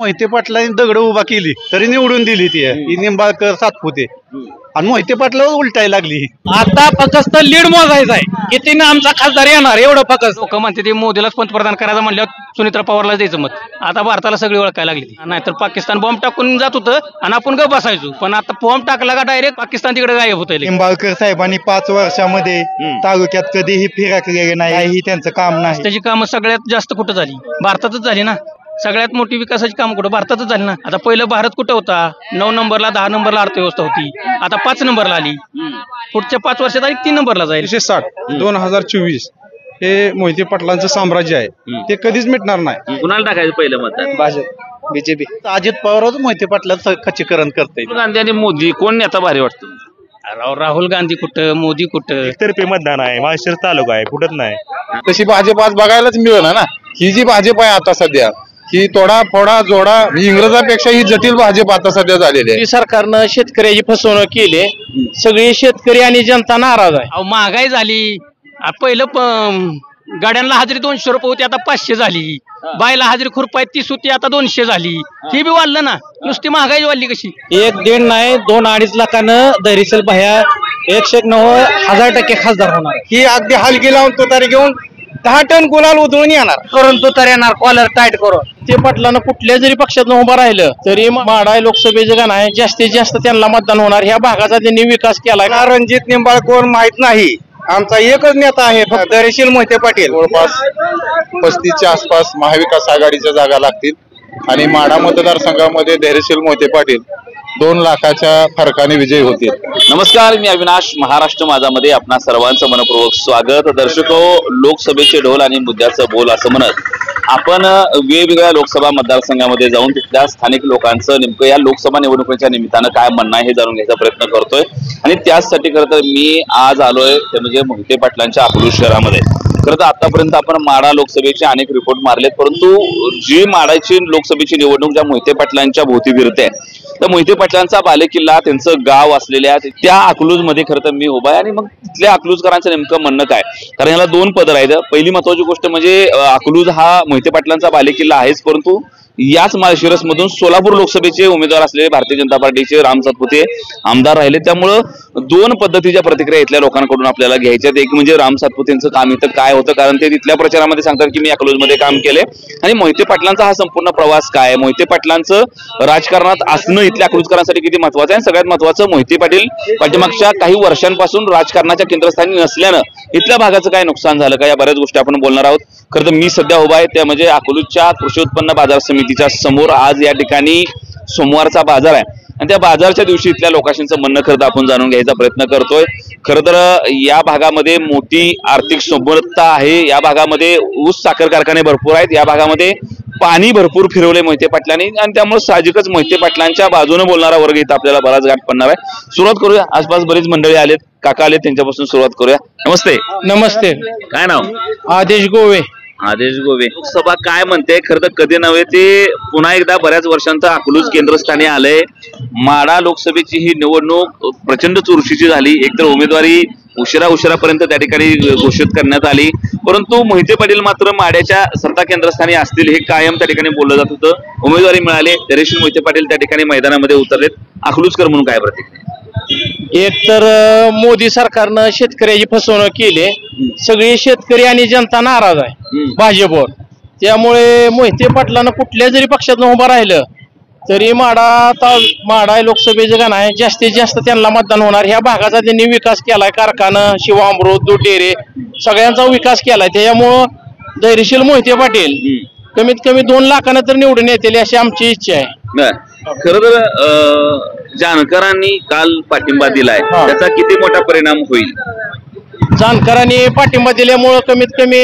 मोहिते पाटलांनी दगड उभा केली तरी निवडून दिली ती निंबाळकर सातपुते आणि मोहिते पाटलावर उलटायला लागली। आता फक्त लीड मोजायचं आहे, कितीने आमचा खासदार येणार एवढं फक्त। लोक म्हणते ते मोदीलाच पंतप्रधान करायचं म्हणल्यावर सुनीत्रा पवारला द्यायचं मत। आता भारताला सगळी ओळखायला लागली, नाहीतर पाकिस्तान बॉम्ब टाकून जात होतं आणि आपण गप बसायचो, पण आता बॉम्ब टाकला का डायरेक्ट पाकिस्तान तिकडे गायब होतं। निंबाळकर साहेबांनी 5 वर्षामध्ये तालुक्यात कधीही फिरकलेले नाही, ही त्यांचं काम नाही। त्याची कामं सगळ्यात जास्त कुठं झाली? भारतातच झाली ना। सगळ्यात मोठी विकासाची कामं कुठं? भारतातच झाली ना। आता पहिलं भारत कुठं होता? 9 नंबरला 10 नंबरला अर्थव्यवस्था होती, आता 5 नंबरला आली। पुढच्या 5 वर्षात 3 नंबरला जाईल। 1960 2024 हे मोहिते पाटलांचं साम्राज्य आहे, ते कधीच मिटणार नाही। कुणाला टाकायचं पहिलं मतदान? भाजप बीजेपी। अजित पवारच मोहिते पाटलांचं खच्चीकरण करते। गांधी आणि मोदी कोण नेता भारी वाटतो? राहुल गांधी कुठं, मोदी कुठं? तर्फे मतदान आहे, माळशिरस तालुका आहे, फुटत नाही। तशी भाजप आज बघायलाच मिळेना ना। ही जी भाजप आहे आता सध्या, ही तोडा फोडा जोडा, इंग्रजांपेक्षा ही जटिल भाजप आता सध्या झालेली आहे। सरकारनं शेतकऱ्याची फसवणूक केली, सगळे शेतकरी आणि जनता नाराज आहे। महागाई झाली, पहिलं गाड्यांना हजेरी 200 रुपये होती, आता 500 झाली। बायला हजेरी खुरपाय 30 होती, आता 200 झाली। ही बी वाढलं ना, नुसती महागाई वाढली कशी? 1-1.5 नाही 2-2.5 लाखानं धैर्यशील भैया 109,000% खासदार होणार। ही अगदी हलकी लावून तुतारी घेऊन 10 टन गुलाल उधळून येणार, करून तुतारी येणार, कॉलर टाईट करून। ते पाटलानं कुठल्या जरी पक्षात उभं राहिलं तरी माढा लोकसभेचं का नाही जास्तीत जास्त त्यांना मतदान होणार। ह्या भागाचा त्यांनी विकास केलाय। रणजित निंबाळकर माहित नाही, आमचा एकच नेता आहे फक्त धैर्यशील मोहिते पाटील। जवळपास 35च्या आसपास महाविकास आघाडीच्या जागा लागतील आणि माढा मतदारसंघामध्ये धैर्यशील मोहिते पाटील 2 लाखाच्या फरकाने विजयी होतील। नमस्कार, मी अविनाश, महाराष्ट्र माझामध्ये आपणा सर्वांचं मनपूर्वक स्वागत। दर्शको, लोकसभेचे ढोल आणि मुद्द्याचं बोल असं म्हणत आपण वेगवेगळ्या लोकसभा मतदारसंघामध्ये जाऊन तिथल्या स्थानिक लोकांचं नेमकं या लोकसभा निवडणुकीच्या निमित्तानं काय म्हणणं आहे हे जाणून घ्यायचा प्रयत्न करतोय। आणि त्याचसाठी खरं तर मी आज आलोय ते म्हणजे मोहिते पाटलांच्या अकलूज शहरामध्ये। खरं तर आतापर्यंत आपण माढा लोकसभेचे अनेक रिपोर्ट मारलेत, परंतु जी माढाची लोकसभेची निवडणूक ज्या मोहिते पाटलांच्या भोवती फिरते, तर मोहिते पाटलांचा बालेकिल्ला, त्यांचं गाव असलेल्या त्या अकलूज मध्ये खरं तर मी उभा आहे। आणि मग तिथल्या अकलूजकरांचं नेमकं म्हणणं काय? कारण याला 2 पदर आहेत। पहिली महत्वाची गोष्ट म्हणजे अकलूज हा मोहिते पाटलांचा बालेकिल्ला आहेच, परंतु याच माळशिरस मधून सोलापूर लोकसभेचे उमेदवार असलेले भारतीय जनता पार्टीचे राम सातपुते आमदार राहिले। त्यामुळं 2 पद्धतीच्या प्रतिक्रिया इथल्या लोकांकडून आपल्याला घ्यायच्यात। एक म्हणजे राम सातपुतेंचं काम इथं काय होतं, कारण ते तिथल्या प्रचारामध्ये सांगतात की मी अकलूजमध्ये काम केले। आणि मोहिते पाटलांचा हा संपूर्ण प्रवास काय, मोहिते पाटलांचं राजकारणात असणं इथल्या अकलूजकरांसाठी किती महत्वाचं आहे। सगळ्यात महत्वाचं, मोहिते पाटील पाठीमागच्या काही वर्षांपासून राजकारणाच्या केंद्रस्थानी नसल्यानं इथल्या भागाचं काय नुकसान झालं का, या बऱ्याच गोष्टी आपण बोलणार आहोत। खरं तर मी सध्या उभा आहे त्या म्हणजे अकलूजच्या कृषी उत्पन्न बाजार समितीच्या समोर। आज या ठिकाणी सोमवारचा बाजार आहे आणि त्या बाजारच्या दिवशी इथल्या लोकांचं म्हणणं खरं तर आपण जाणून घ्यायचा प्रयत्न करतोय। खरं तर या भागामध्ये मोठी आर्थिक समृद्धता आहे, या भागामध्ये ऊस साखर कारखाने भरपूर आहेत, या भागामध्ये पाणी भरपूर फिरवले मोहिते पाटलांनी आणि त्यामुळे साहजिकच मोहिते पाटलांच्या बाजूने बोलणारा वर्ग इथं आपल्याला बराच गाठ पडणार आहे। सुरुवात करूया, आसपास बरीच मंडळी आलेत, काका आलेत, त्यांच्यापासून सुरुवात करूया। नमस्ते। नमस्ते। काय नाव? आदेश गोवे। आदेश गोवे। लोकसभा काय म्हणते? खरं तर कधी नव्हे ते पुन्हा एकदा बऱ्याच वर्षांचा अकलूज केंद्रस्थानी आलंय। माढा लोकसभेची ही निवडणूक प्रचंड चुरशीची झाली। एकतर उमेदवारी उशिरापर्यंत त्या ठिकाणी घोषित करण्यात आली, परंतु मोहिते पाटील मात्र माढ्याच्या सत्ता केंद्रस्थानी असतील हे कायम त्या ठिकाणी बोललं जात होतं। उमेदवारी मिळाली, धैर्यशील मोहिते पाटील त्या ठिकाणी मैदानामध्ये उतरलेत। अकलूजकर म्हणून काय प्रतिक्रिया? एक तर मोदी सरकारनं शेतकऱ्याची फसवणूक केली, सगळे शेतकरी आणि जनता नाराज आहे भाजपवर। त्यामुळे मोहिते पाटलानं कुठल्या जरी पक्षात उभं राहिलं तरी माढा लोकसभेचं का नाही जास्तीत जास्त त्यांना मतदान होणार। ह्या भागाचा त्यांनी विकास केलाय, कारखाना, शिवामृत, दूध डेरे सगळ्यांचा विकास केलाय। त्याच्यामुळं धैर्यशील मोहिते पाटील कमीत कमी 2 लाखानं तर निवडून येतील अशी आमची इच्छा आहे। खरं तर जानकरांनी काल पाठिंबा दिलाय, त्याचा किती मोठा परिणाम होईल? जानकरांनी पाठिंबा दिल्यामुळं कमीत कमी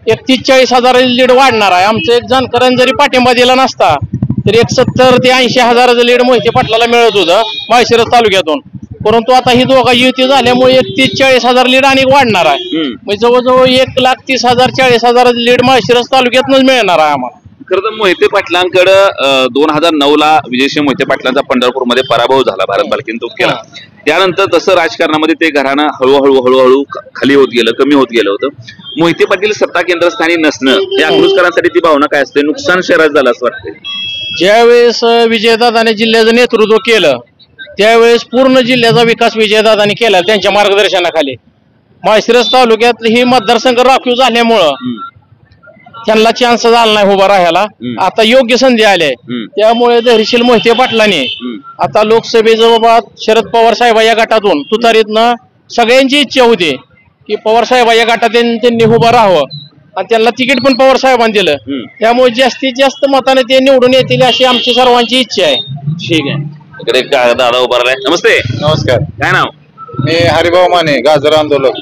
30-40 हजार लीड वाढणार आहे। आमचं एक जानकरांनी जरी पाठिंबा दिला नसता तर 70 ते 80 हजाराचं लीड मोहिते पाटलाला मिळत होतं माळशिरस तालुक्यातून, परंतु आता ही दोघांची युती झाल्यामुळे 30-40 हजार लीड आणि वाढणार आहे। म्हणजे जवळजवळ 1,30,000 40 हजाराचं लीड माळशिरस तालुक्यातूनच मिळणार आहे आम्हाला। खरं तर मोहिते पाटलांकडं 2009ला विजयसिंह मोहिते पाटलांचा पंढरपूरमध्ये पराभव झाला, भारत बालकीन तो केला। त्यानंतर तसं राजकारणामध्ये ते घराणं हळूहळू खाली होत गेलं, कमी होत गेलं होतं। मोहिते पाटील सत्ता केंद्रस्थानी नसणं या अकलूजकरांसाठी ती भावना काय असते? नुकसान शहरात झालं असं वाटतंय? ज्यावेळेस विजयदादाने जिल्ह्याचं नेतृत्व केलं त्यावेळेस पूर्ण जिल्ह्याचा विकास विजयदादाने केला त्यांच्या मार्गदर्शनाखाली. माळशिरस तालुक्यात ही मतदारसंघ राखीव झाल्यामुळं त्यांना चान्स झाला नाही उभा राहायला. आता योग्य संधी आली आहे त्यामुळे धैर्यशील मोहिते पाटलांनी आता लोकसभेचं बाबा शरद पवार साहेब या गटातून तुतारीतनं सगळ्यांची इच्छा होती की पवार साहेब या गटात त्यांनी उभं राहावं आणि त्यांना तिकीट पण पवार साहेबांनी दिलं. त्यामुळे जास्तीत जास्त मताने ते निवडून येतील अशी आमची सर्वांची इच्छा आहे. ठीक आहे. इकडे दादा उभा राहिलाय. नमस्ते. नमस्कार. काय नाव? मी हरिभाऊ माने, गाजर आंदोलक.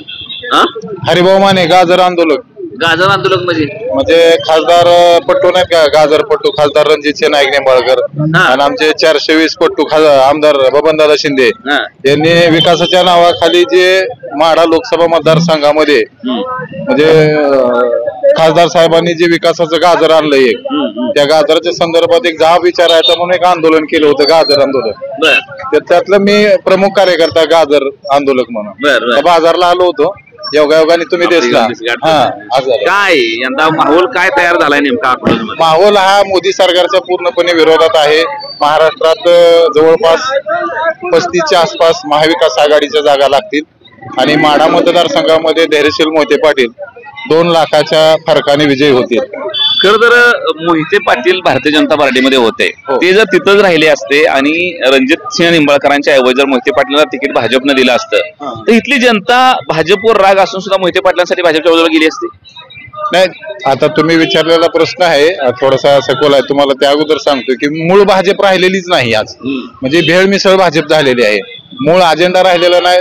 हरिभाऊ माने, गाजर आंदोलक. गाजर आंदोलक म्हणजे खासदार पट्टू नाहीत का, गाजर पट्टू खासदार रणजित नाईक निंबाळकर आणि आमचे 420 पट्टू आमदार बबनदादा शिंदे यांनी विकासाच्या नावाखाली जे माढा लोकसभा मतदारसंघामध्ये म्हणजे खासदार साहेबांनी जे विकासाचं गाजर आणलं एक, त्या गाजराच्या संदर्भात एक जाब विचारायचा म्हणून एक आंदोलन केलं होतं, गाजर आंदोलन. त्यातलं मी प्रमुख कार्यकर्ता गाजर आंदोलक म्हणून बाजारला आलो होतो. योगायोगाने तुम्ही दिसला. काय यंदा माहोल काय तयार झालाय नेमका? माहोल हा मोदी सरकारच्या पूर्णपणे विरोधात आहे. महाराष्ट्रात जवळपास 35च्या आसपास महाविकास आघाडीच्या जागा लागतील आणि माढा मतदारसंघामध्ये धैर्यशील मोहिते पाटील 2 लाखाच्या फरकाने विजयी होतील. खरं तर मोहिते पाटील भारतीय जनता पार्टीमध्ये होते, ते जर तिथंच राहिले असते आणि रणजित सिंह निंबाळकरांच्या ऐवजी जर मोहिते पाटलांना तिकीट भाजपनं दिलं असतं तर इथली जनता भाजपवर राग असून सुद्धा मोहिते पाटलांसाठी भाजपच्या बाजूला गेली असती. नाही, आता तुम्ही विचारलेला प्रश्न आहे थोडासा सखोल आहे. तुम्हाला त्या अगोदर सांगतो की मूळ भाजप राहिलेलीच नाही आज. म्हणजे भेळ मिसळ भाजप झालेली आहे. मूळ अजेंडा राहिलेला नाही.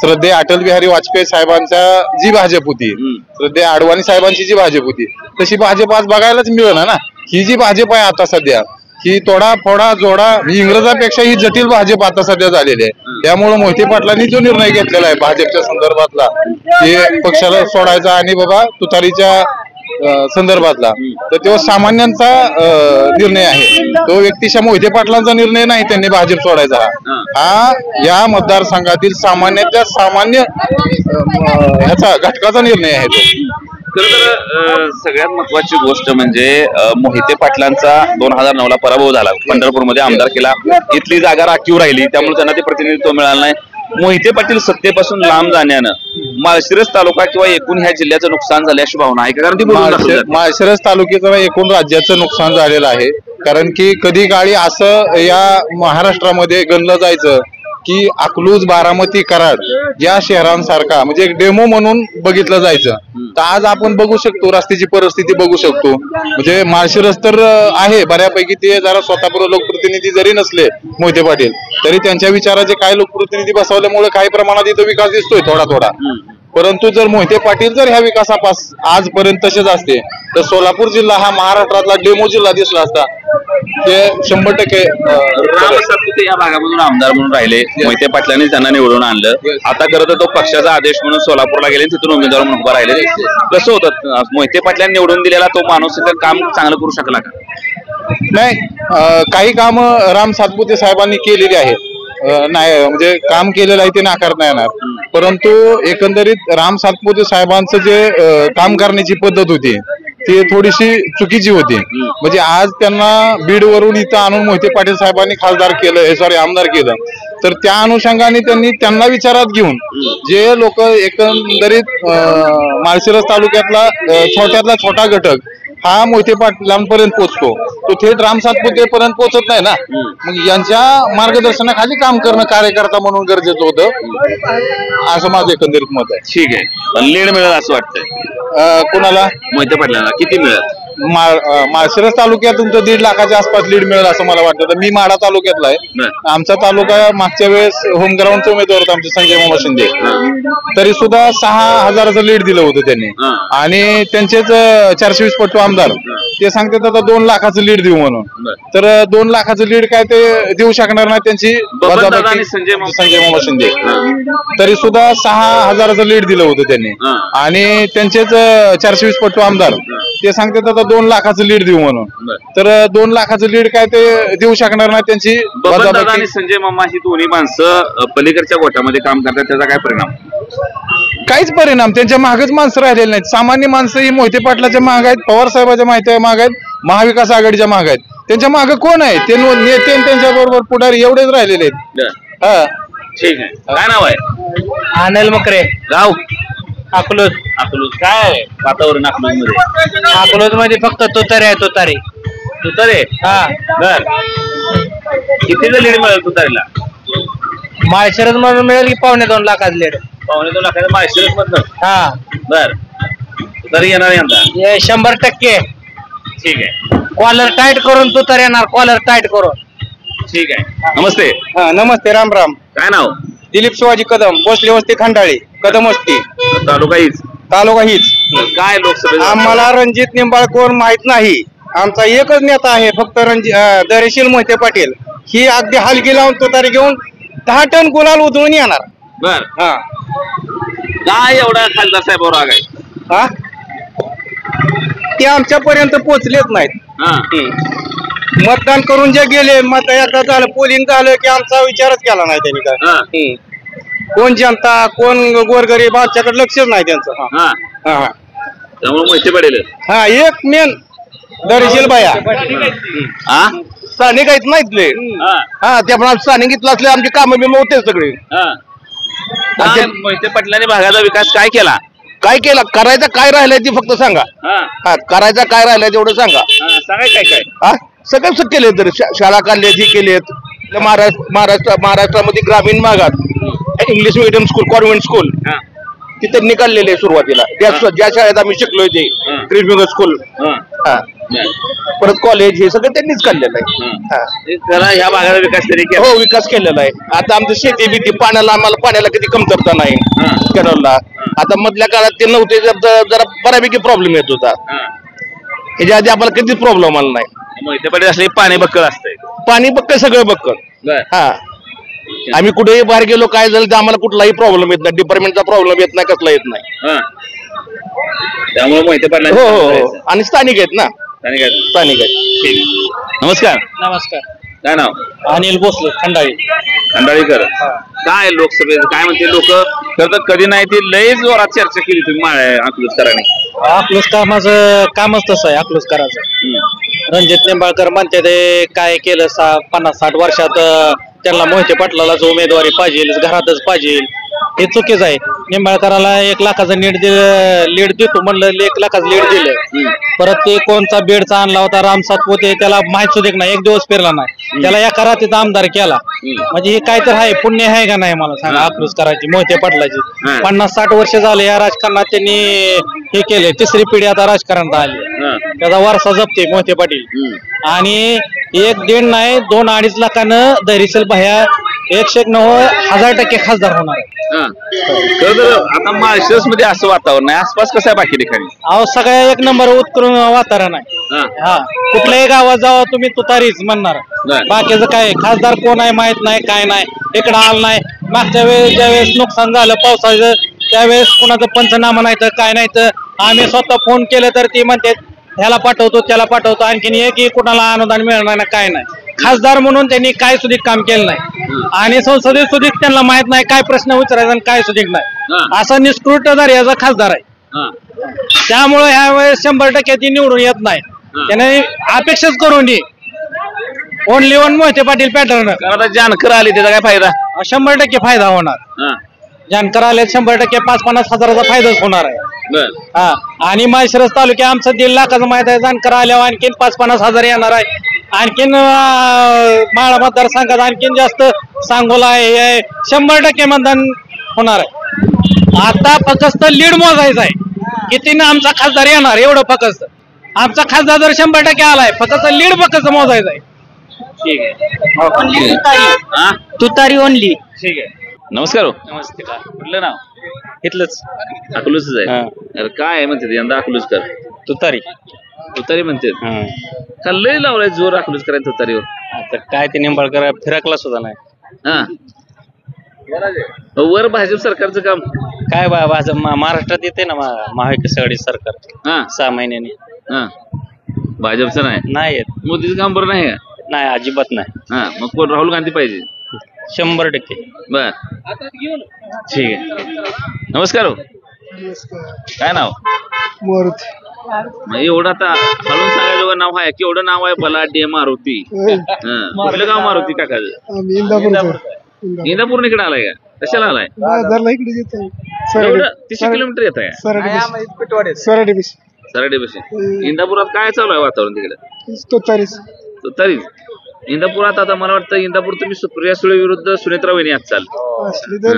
श्रद्धेय अटल बिहारी वाजपेयी साहेबांचा जी भाजप होती, श्रद्धेय अडवाणी साहेबांची जी भाजप होती, तशी भाजप आज बघायलाच मिळेना ना. ही जी भाजप आहे आता सध्या, ही तोडा फोडा जोडा इंग्रजापेक्षा ही जटिल भाजप आता सध्या झालेली आहे. त्यामुळे मोहिते पाटलांनी जो निर्णय घेतलेला आहे भाजपच्या संदर्भातला, ते पक्षाला सोडायचा आणि बाबा तुतारीच्या संदर्भातला, तर तो सामान्यांचा निर्णय आहे. तो व्यक्तिशः मोहिते पाटलांचा निर्णय नाही त्यांनी भाजप सोडायचा. हा या मतदारसंघातील सामान्यातल्या सामान्य ह्याचा घटकाचा निर्णय आहे तो. खरं तर सगळ्यात महत्वाची गोष्ट म्हणजे मोहिते पाटलांचा 2009ला पराभव झाला. पंढरपूरमध्ये आमदार केला, इथली जागा राखीव राहिली, त्यामुळे त्यांना ते प्रतिनिधित्व मिळालं नाही. मोहिते पाटील सत्तेपासून लांब जाण्यानं माळशिरस तालुका किंवा एकूण ह्या जिल्ह्याचं नुकसान झाले अशी भावना आहे का? कारण ती माळशिरस तालुक्याचं एकूण राज्याचं नुकसान झालेलं आहे. कारण की कधी काळी असं या महाराष्ट्रामध्ये गणलं जायचं की अकलूज, बारामती, कराड या शहरांसारखा म्हणजे एक डेमो म्हणून बघितलं जायचं. तर आज आपण बघू शकतो रस्त्याची परिस्थिती बघू शकतो. म्हणजे माळशिरस तर आहे बऱ्यापैकी, ते जरा स्वतःपूर्व लोकप्रतिनिधी जरी नसले मोहिते पाटील, तरी त्यांच्या विचाराचे काही लोकप्रतिनिधी बसवल्यामुळे काही प्रमाणात इथं विकास दिसतोय थोडा थोडा. परंतु जर मोहिते पाटील जर ह्या विकासापास आजपर्यंत तसेच असते तर सोलापूर जिल्हा हा महाराष्ट्रातला डेमो जिल्हा दिसला असता. ते 100% राम सातपुते या भागामधून आमदार म्हणून राहिले. मोहिते पाटलांनी त्यांना निवडून आणलं. आता खरं तर तो पक्षाचा आदेश म्हणून सोलापूरला गेले, तिथून उमेदवार म्हणून उभा राहिले. कसं होतं मोहिते पाटलांनी निवडून दिलेला तो माणूस काम चांगलं करू शकला का? नाही, काही काम राम सातपुते साहेबांनी केलेली आहेत. नाही म्हणजे काम केलेलं आहे ते नाकारता येणार. परंतु एकंदरीत राम सातपुते साहेबांचं जे काम करण्याची पद्धत होती ती थोडीशी चुकीची होती. म्हणजे आज त्यांना बीडवरून इथं आणून मोहिते पाटील साहेबांनी आमदार केलं, तर त्या अनुषंगाने त्यांना विचारात घेऊन जे लोक एकंदरीत माळशिरस तालुक्यातला छोट्यातला छोटा घटक हा मोहिते पाटलांपर्यंत पोहोचतो, तो थेट राम सातपुते पर्यंत पोहोचत नाही ना. मग यांच्या मार्गदर्शनाखाली काम करणं कार्यकर्ता म्हणून गरजेचं होतं, असं माझं एकंदरीत मत आहे. ठीक आहे, लीड मिळेल असं वाटतंय कोणाला? मोहिते पाटलांना. किती मिळेल? माळशिरस तालुक्यात तुमचं 1.5 लाखाच्या आसपास लीड मिळेल असं मला वाटतं. तर मी माढा तालुक्यातला आहे. आमचा तालुका मागच्या वेळेस होमग्राऊंडचे उमेदवार होते आमचे संजय मामा शिंदे, तरी सुद्धा 6,000चं लीड दिलं होतं त्यांनी. आणि त्यांचेच 420 पट्टू आमदार ते सांगतात आता 2 लाखाचं लीड देऊ म्हणून. तर 2 लाखाचं लीड काय ते देऊ शकणार नाही त्यांची संजय मामा शिंदे, तरी सुद्धा 6,000चं लीड दिलं होतं त्यांनी. आणि त्यांचेच 420 पट्टू आमदार ते सांगतात आता 2 लाखाचं लीड देऊ म्हणून. तर 2 लाखाचं लीड काय ते देऊ शकणार नाही त्यांची. आणि संजय मामा ही दोन्ही माणसं पलीकडच्या गोटामध्ये काम करतात, त्याचा काय परिणाम? काहीच परिणाम. त्यांच्या मागच माणसं राहिलेली नाहीत. सामान्य माणसं ही मोहिते पाटलाच्या माग आहेत, पवार साहेबांच्या माग आहेत, महाविकास आघाडीच्या माग आहेत. त्यांच्या मागे कोण आहे ते नेते त्यांच्या बरोबर पुढारी एवढेच राहिलेले आहेत. बर. हा ठीक आहे. काय नाव आहे? अनिल मकरे, गाव अकलूज. अकलूज. काय आहे वातावरण अकलूज मध्ये? अकलूज मध्ये फक्त तुतारी आहे, तुतारी. तुतारे. हा, बर. कितीचं लीड मिळेल तुतारीला? माळशिरस मधून मिळेल की 2.25 लाखाचं लीड. 2.25 लाखाचं माळशिरस मधनं. हा, बर. तुतारी येणार यंदा? हे 100%. ठीक आहे. कॉलर टाईट करून तुतारी येणार, कॉलर टाईट करून. ठीक आहे. नमस्ते. हा नमस्ते राम राम. काय नाव? दिलीप शिवाजी कदम, भोसले वस्ती खंडाळी, कदम वस्ती, तालुका हीच. तालुका हीच. काय लोकसभेत आम्हाला रणजित निंबाळकर माहित नाही. आमचा एकच नेता आहे फक्त धैर्यशील मोहिते पाटील. ही अगदी हलगी लावून तुतारी घेऊन 10 टन गुलाल उधळून येणार. बर. हा काय एवढा खासदार साहेबावर राग आहे? हा ते आमच्यापर्यंत पोहोचलेच नाहीत. हा. मतदान करून जे गेले, मत एकदा झालं पोलिंग झालं की आमचा विचारच केला नाही त्यांनी काय. हा. कोण जनता कोण गोरगरीब आमच्याकडे लक्षच नाही त्यांचं. हा. हा हा त्यामुळे माहिती पडेल. हा एक मेन धैर्यशील बाया हा. स्थानिक आहेत ना इथले. हा. हा ते आपण स्थानिक इथलं असले आमची कामं बिमं होते सगळे. हा. काय मोहिते पाटलांनी भागाचा विकास काय केला? काय केलं करायचं काय राहिलंय ते फक्त सांगा. हा. हा करायचं काय राहिलंय तेवढं सांगा. हा. सांगाय काय काय? हा सगळं केले तर शाळा काढल्यात ही केलेत. महाराष्ट्रामध्ये ग्रामीण भागात English medium school convent school हा. तिथे निकाललेले सुरुवातीला ज्या शाळेत आम्ही शिकलोय ते क्रिस्मिगर स्कूल. हा. हा परत कॉलेज हे सगळं त्यांनीच काढलेलं आहे. हा. जरा ह्या भागाचा विकास तरी केला. हो विकास केलेला आहे. आता आमचं शेती बिती आम्हाला पाण्याला कधी कमतरता नाही. केरळला आता मधल्या काळात ते नव्हते जरा बऱ्यापैकी प्रॉब्लेम येत होता. हा. ह्याच्या आधी आम्हाला कधीच प्रॉब्लेम आला नाही. मोहिते पाटील असले पाणी बक्कळ असतंय. पाणी बक्कळ सगळं बक्कळ. बर. हा आम्ही कुठेही बाहेर गेलो काय झालं तर आम्हाला कुठलाही प्रॉब्लेम येत नाही. डिपार्टमेंटचा प्रॉब्लेम येत नाही कसला येत नाही. हा. त्यामुळे मोहिते पाटील हो हो आणि स्थानिक आहेत ना. स्थानिक आहेत. ठीक आहे. नमस्कार. नमस्कार. काय नाव? अनिल भोसले, खंडाळी. खंडाळीकर. काय लोकसभेत काय म्हणते लोक? खरं तर कधी नाही ती लय जोरात चर्चा केली तुम्ही अकलूजकरांनी. अकलूज कामाचं कामच तसं आहे. अकलूजकरांचं रणजित निंबाळकर म्हणते ते काय केलं 50-60 वर्षात त्यांना मोहिते पाटलालाच उमेदवारी पाहिजे, घरातच पाहिजे. हे चुकीच आहे. निंबाळकराला 1 लाखाचं लीड देतो म्हणलं, 1 लाखाचं लीड दिलं. परत ते कोणचा बेडचा आणला होता राम सातपुते, त्याला माहित सुद्धा नाही, 1 दिवस फिरला नाही. त्याला एका रात्रीचा आमदार केला. म्हणजे हे काय तर आहे, पुण्य आहे का नाही मला सांगा अकलूज करायची मोहिते पाटलाची. 50-60 वर्ष झाले या राजकारणात त्यांनी हे केले. 3री पिढी आता राजकारणात आली. त्याचा वारसा जपते मोहिते पाटील. आणि 1-1.5 नाही 2-2.5 लाखानं धैर्यशील भैया 109% खासदार होणार आहे. खरं तर आता माळशिरस मध्ये असं वातावरण आहे. आसपास कसं आहे बाकी ठिकाणी? अहो सगळ्या 1 नंबर उत्कृष्ट वातावरण आहे. हा कुठल्याही गावात जावा तुम्ही तुतारीच म्हणणार. बाकीचं काय खासदार कोण आहे माहित नाही, काय नाही. इकडं आलं नाही. मागच्या वेळेस ज्यावेळेस नुकसान झालं पावसाचं त्यावेळेस कुणाचं पंचनामा नाही तर काय नाही तर आम्ही स्वतः फोन केलं तर ती म्हणते ह्याला पाठवतो त्याला पाठवतो. आणखीन एक कुणाला अनुदान मिळणार नाही, काय नाही. खासदार म्हणून त्यांनी काय सुद्धा काम केलं नाही. आणि संसदेत सुद्धा त्यांना माहित नाही काय प्रश्न विचारायचा आणि काय सुद्धा नाही. असा निष्कृत याचा खासदार आहे. त्यामुळे ह्या वेळेस 100% ती निवडून येत नाही. त्याने अपेक्षाच करून only one Mohite Patil pattern. आता जानकर आले त्याचा काय फायदा? 100% फायदा होणार. जानकर आले 100% 5-50 हजाराचा फायदाच होणार आहे. हा आणि माळशिरस तालुक्या आमचं 1.5 लाखाचं माहित आहे. जानकर आल्यावर आणखीन 5-50 हजार येणार आहे. आणखीन माळा मतदारसंघात आणखीन जास्त सांगोला आहे. 100% मतदान होणार आहे. आता फक्त लीड मोजायचं आहे. कितीनं आमचा खासदार येणार एवढं फक्त. आमचा खासदार जर 100% आलाय फक्त लीड फक्त मोजायचं आहे. ठीक आहे. तुतारी ओनली. ठीक आहे. नमस्कार. नमस्ते. कुठलं नाव? इथलंच अकलूजच आहे. काय म्हणते यंदा अकलूजकर? तुतारी. तुतारी म्हणते. का लय लावलाय जोर अकलूजकर तुतारीवर? आता काय ते निंबाळकर फिरकला सुद्धा नाही. हा वर भाजप सरकारचं काम काय भाजप महाराष्ट्रात येते ना महाविकास आघाडी सरकार 6 महिन्यांनी. भाजपचं नाही येत. मोदीचं काम बरं नाही. नाही अजिबात नाही. हा मग कोण? राहुल गांधी पाहिजे. 100%. बर ठीक आहे. नमस्कार. काय नाव? मग एवढं आता हळून सांगायचं नाव आहे केवढं नाव आहे बलाढ्य मारुती कुठलं गाव मारुती काकाचं इंदापूर इकडे आलाय का कशाला आलाय एवढं 30 किलोमीटर येत आहे सराडीपाशी इंदापुरात काय चालू आहे वातावरण तिकडे तरी इंदापुरात आता मला वाटतं इंदापूर तुम्ही सुप्रिया सुळे विरुद्ध सुनेत्रा वहिनी आज चाल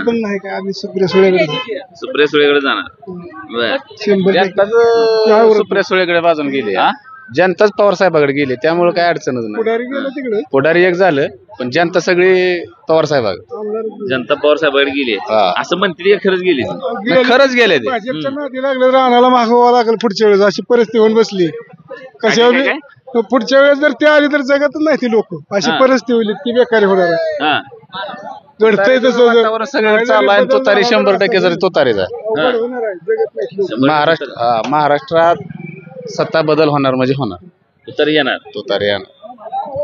पण नाही का आम्ही सुप्रिया सुळेकडे जाणार सुप्रिया सुळेकडे बाजून गेले जनताच पवार साहेबाकडे गेले त्यामुळे काय अडचणच नाही पुढारी एक झालं पण जनता सगळी पवार साहेबाकडे जनता पवार साहेबाकडे गेली असं म्हणते का खरंच गेली खरंच गेले ते भाजपच्या नादी लागलं राहण्याला मागवावं लागेल पुढच्या वेळेस अशी परिस्थिती होऊन बसली कशा पुढच्या वेळेस जर ते आली तर जगतच नाही ती लोक अशी परिस्थिती होईल की बेकारी होणार आहे घडतंय तसं सगळं चालू आहे तुतारी 100% जरी तुतारीचा महाराष्ट्रात सत्ता बदल होणार म्हणजे होणार तुतारी येणार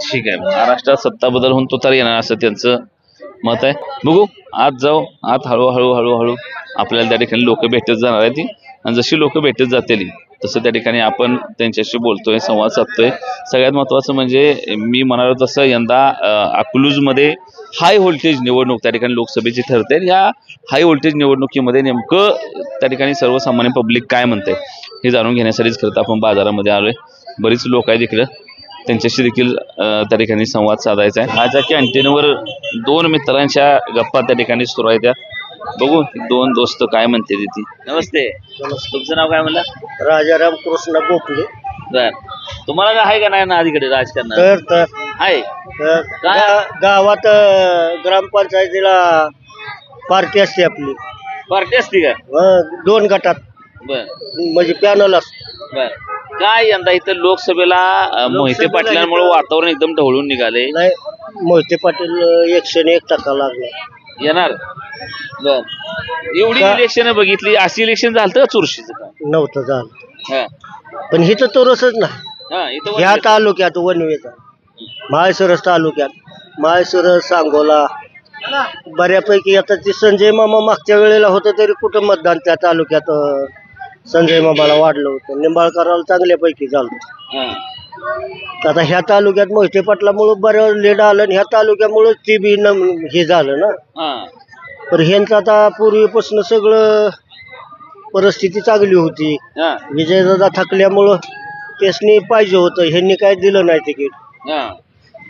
ठीक आहे महाराष्ट्रात सत्ता बदल होऊन तुतारी येणार असं त्यांचं मत आहे बघू आज जाऊ आत हळूहळू आपल्याला त्या ठिकाणी लोक भेटत जाणार आहेत ती आणि जशी लोक भेटत जातील तसं त्या ठिकाणी आपण त्यांच्याशी बोलतोय संवाद साधतोय सगळ्यात महत्वाचं म्हणजे मी म्हणालो तसं यंदा अकलूजमध्ये हाय व्होल्टेज निवडणूक त्या ठिकाणी लोकसभेची ठरते या हाय व्होल्टेज निवडणुकीमध्ये नेमकं त्या ठिकाणी सर्वसामान्य पब्लिक काय म्हणते हे जाणून घेण्यासाठीच खरं तर आपण बाजारामध्ये आलोय बरीच लोक आहेत इकडं त्यांच्याशी देखील त्या ठिकाणी संवाद साधायचा आहे माझ्या कॅन्टीनवर 2 मित्रांच्या गप्पा त्या ठिकाणी सुरू आहेत त्या बघू 2 दोस्त काय म्हणते ती नमस्ते तुमचं नाव काय म्हणलं राजाराम कृष्ण गोखले बर तुम्हाला काय आहे का नाही ना आधीकडे राजकारणात आहे गावात ग्रामपंचायतीला पार्टी असते आपली पार्टी असते का 2 गटात बर म्हणजे पॅनल असत बर काय यंदा इथं लोकसभेला मोहिते पाटलांमुळे वातावरण एकदम ढवळून निघाले नाही मोहिते पाटील 101% लागले येणार बर एवढी इलेक्शन बघितली अशी इलेक्शन झालं का चुरशीचं का नव्हतं झालं पण हिथं तोरसच नाही ह्या तालुक्यात वनवेचा माळशिरस तालुक्यात माळशिरस सांगोला बऱ्यापैकी आता ती संजय मामा मागच्या वेळेला होतं तरी कुठं मतदान त्या तालुक्यात संजय मामाला वाढलं होतं निंबाळकराला चांगल्यापैकी झालं आता ह्या तालुक्यात मोहिते पाटलामुळं बरं लेड आलं ह्या तालुक्यामुळं ती बी हे झालं ना पण ह्यांचं आता पूर्वीपासून सगळं परिस्थिती चांगली होती विजयदादा थकल्यामुळं त्यासनी पाहिजे होतं ह्यांनी काय दिलं नाही तिकीट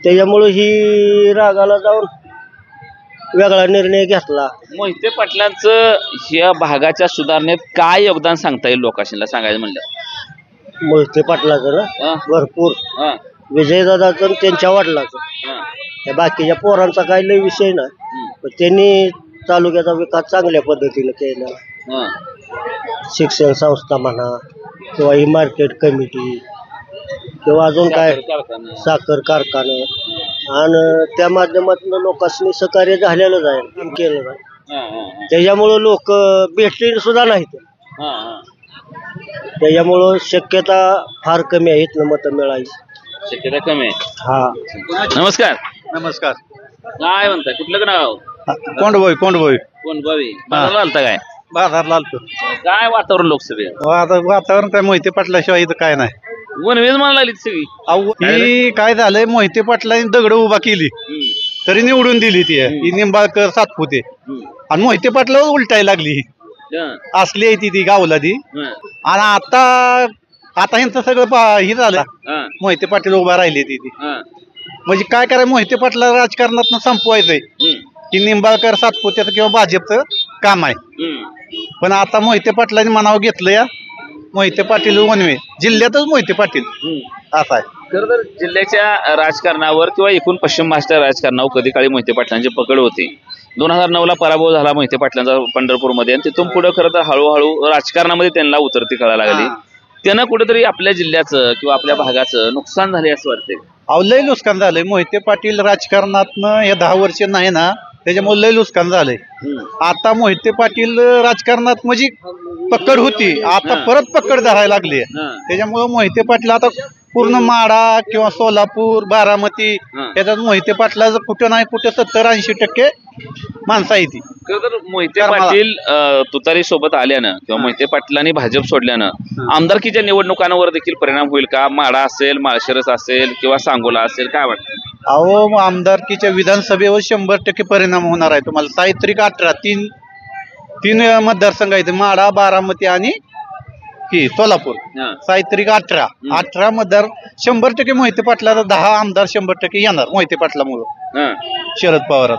त्याच्यामुळं ही रागाला जाऊन वेगळा निर्णय घेतला मोहिते पाटलांचं या भागाच्या सुधारणेत काय योगदान सांगता येईल लोकांना सांगायचं म्हणलं मोहिते पाटलाचं ना भरपूर विजयदादाचं त्यांच्या वडिलाचं त्या बाकीच्या पोरांचा काही लय विषय नाही पण त्यांनी तालुक्याचा विकास चांगल्या पद्धतीने केला शिक्षण संस्था म्हणा किंवा ही मार्केट कमिटी किंवा अजून काय साखर कारखाना आणि त्या माध्यमातून लोकांनी सहकार्य झालेलं आहे काम केलं आहे त्याच्यामुळं लोक भेटले सुद्धा नाहीत त्याच्यामुळं शक्यता फार कमी आहे इथनं मतं मिळायची शक्यता कमी आहे नमस्कार काय म्हणताय कुठलं नाव कोंडबोई बाजारला आलता काय बाजारला आलतो काय वातावरण लोकसभेत वातावरण काय मोहिते पाटलाशिवाय इथं काय नाही वनवेज म्हणायला लागली सगळी ही काय झालंय मोहिते पाटलांनी दगड उभा केली तरी निवडून दिली ती निंबाळकर सातपुते आणि मोहिते पाटलावर उलटायला लागली असली आहे ती गावला ती आणि आता ह्यांचं सगळं हे झालं मोहिते पाटील उभा राहिली ती म्हणजे काय करायचं मोहिते पाटला राजकारणात संपवायचंय की निंबाळकर सातपुत्याचं किंवा भाजपचं काम आहे पण आता मोहिते पाटलांनी मनावर घेतलं या मोहिते पाटील वनवे जिल्ह्यातच मोहिते पाटील असं आहे खरं तर जिल्ह्याच्या राजकारणावर किंवा एकूण पश्चिम महाराष्ट्र राजकारणावर कधी काळी मोहिते पाटलांची पकड होती 2009ला पराभव झाला मोहिते पाटलांचा पंढरपूरमध्ये आणि तिथून पुढे खरं तर हळूहळू राजकारणामध्ये त्यांना उतरती कळायला लागली त्यांना कुठेतरी आपल्या जिल्ह्याचं किंवा आपल्या भागाचं नुकसान झाले असं वाटते लय नुकसान झालंय मोहिते पाटील राजकारणातनं हे 10 वर्ष नाही ना त्याच्यामुळे लय नुकसान झालंय आता मोहिते पाटील राजकारणात म्हणजे पकड होती आता परत पकड धरायला लागली त्याच्यामुळे मोहिते पाटील आता पूर्ण माढा किंवा सोलापूर बारामती याच्यात मोहिते पाटलाचं कुठं नाही कुठं 70-80% माणसं आहे ती. खरं तर मोहिते पाटील तुतारी सोबत आल्यानं किंवा मोहिते पाटलांनी भाजप सोडल्यानं आमदारकीच्या निवडणुकांवर देखील परिणाम होईल का? माढा असेल, माळशिरस असेल किंवा सांगोला असेल, काय वाटतं? अहो, आमदारकीच्या विधानसभेवर 100% परिणाम होणार आहे. तुम्हाला साहित्रिक 18 तीन मतदारसंघ आहेत, माढा, बारामती आणि ही सोलापूर. साहित्रिक 18 मतदार 100% मोहिते पाटलाला 10 आमदार 100% येणार मोहिते पाटलामुळं शरद पवारात.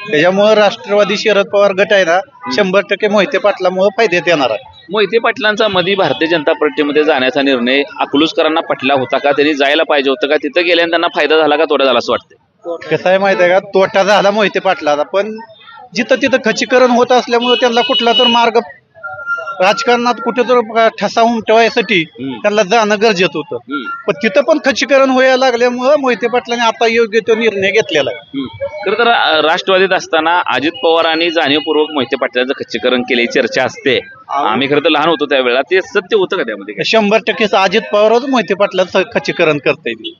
त्याच्यामुळे राष्ट्रवादी शरद पवार गट आहे ना 100% मोहिते पाटलामुळे फायद्यात येणार आहे. मोहिते पाटलांचा मध्ये भारतीय जनता पार्टीमध्ये जाण्याचा निर्णय अकलूजकरांना पटला होता का? त्यांनी जायला पाहिजे होतं का? तिथं गेल्याने त्यांना फायदा झाला का तोटा झाला असं वाटतं? कसं आहे माहिती आहे का, तोटा झाला मोहिते पाटलाचा, पण जिथं तिथं खच्चीकरण होत असल्यामुळे त्यांना कुठला तर मार्ग राजकारणात कुठे तर ठसा उमटवायसाठी त्यांना जाणं गरजेचं होतं. पण तिथं पण खच्चीकरण व्हायला लागल्यामुळं मोहिते पाटलांनी आता योग्य तो निर्णय घेतलेला आहे. खरं तर राष्ट्रवादीत असताना अजित पवारांनी जाणीवपूर्वक मोहिते पाटलांचं खच्चीकरण केली चर्चा असते. आम्ही खरं तर लहान होतो त्यावेळेला, ते सत्य होतं का त्यामध्ये? 100% अजित पवारच मोहिते पाटलाचं खच्चीकरण करता येईल.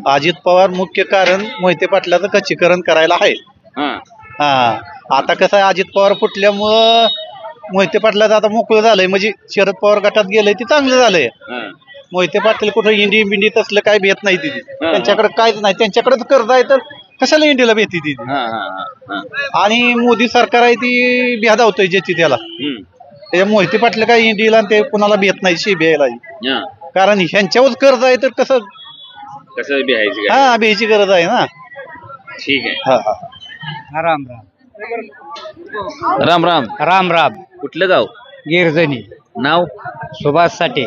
अजित पवार मुख्य कारण मोहिते पाटलाचं खच्चीकरण करायला आहे. आता कसं आहे, अजित पवार फुटल्यामुळं मोहिते पाटलाचं आता मोकळं झालंय, म्हणजे शरद पवार गटात गेलंय ते चांगलं झालंय. मोहिते पाटील कुठं इंडी बिंडी तसलं काय भेट नाही तिथे, त्यांच्याकडे काहीच नाही. त्यांच्याकडेच कर्ज आहे तर कशाला इंडीला भेटते तिथे. आणि मोदी सरकार आहे ती भेदावतोय ज्याची त्याला. त्याच्या मोहिते पाटील काय इंडीला ते कुणाला भेट नाही, सीबीआयला. कारण ह्यांच्यावर कर्ज आहे तर कसं भ्यायची गरज आहे ना. ठीक आहे. राम राम राम राम राम. कुठलं गाव? गिरजणी. नाव? सुभाष साठे.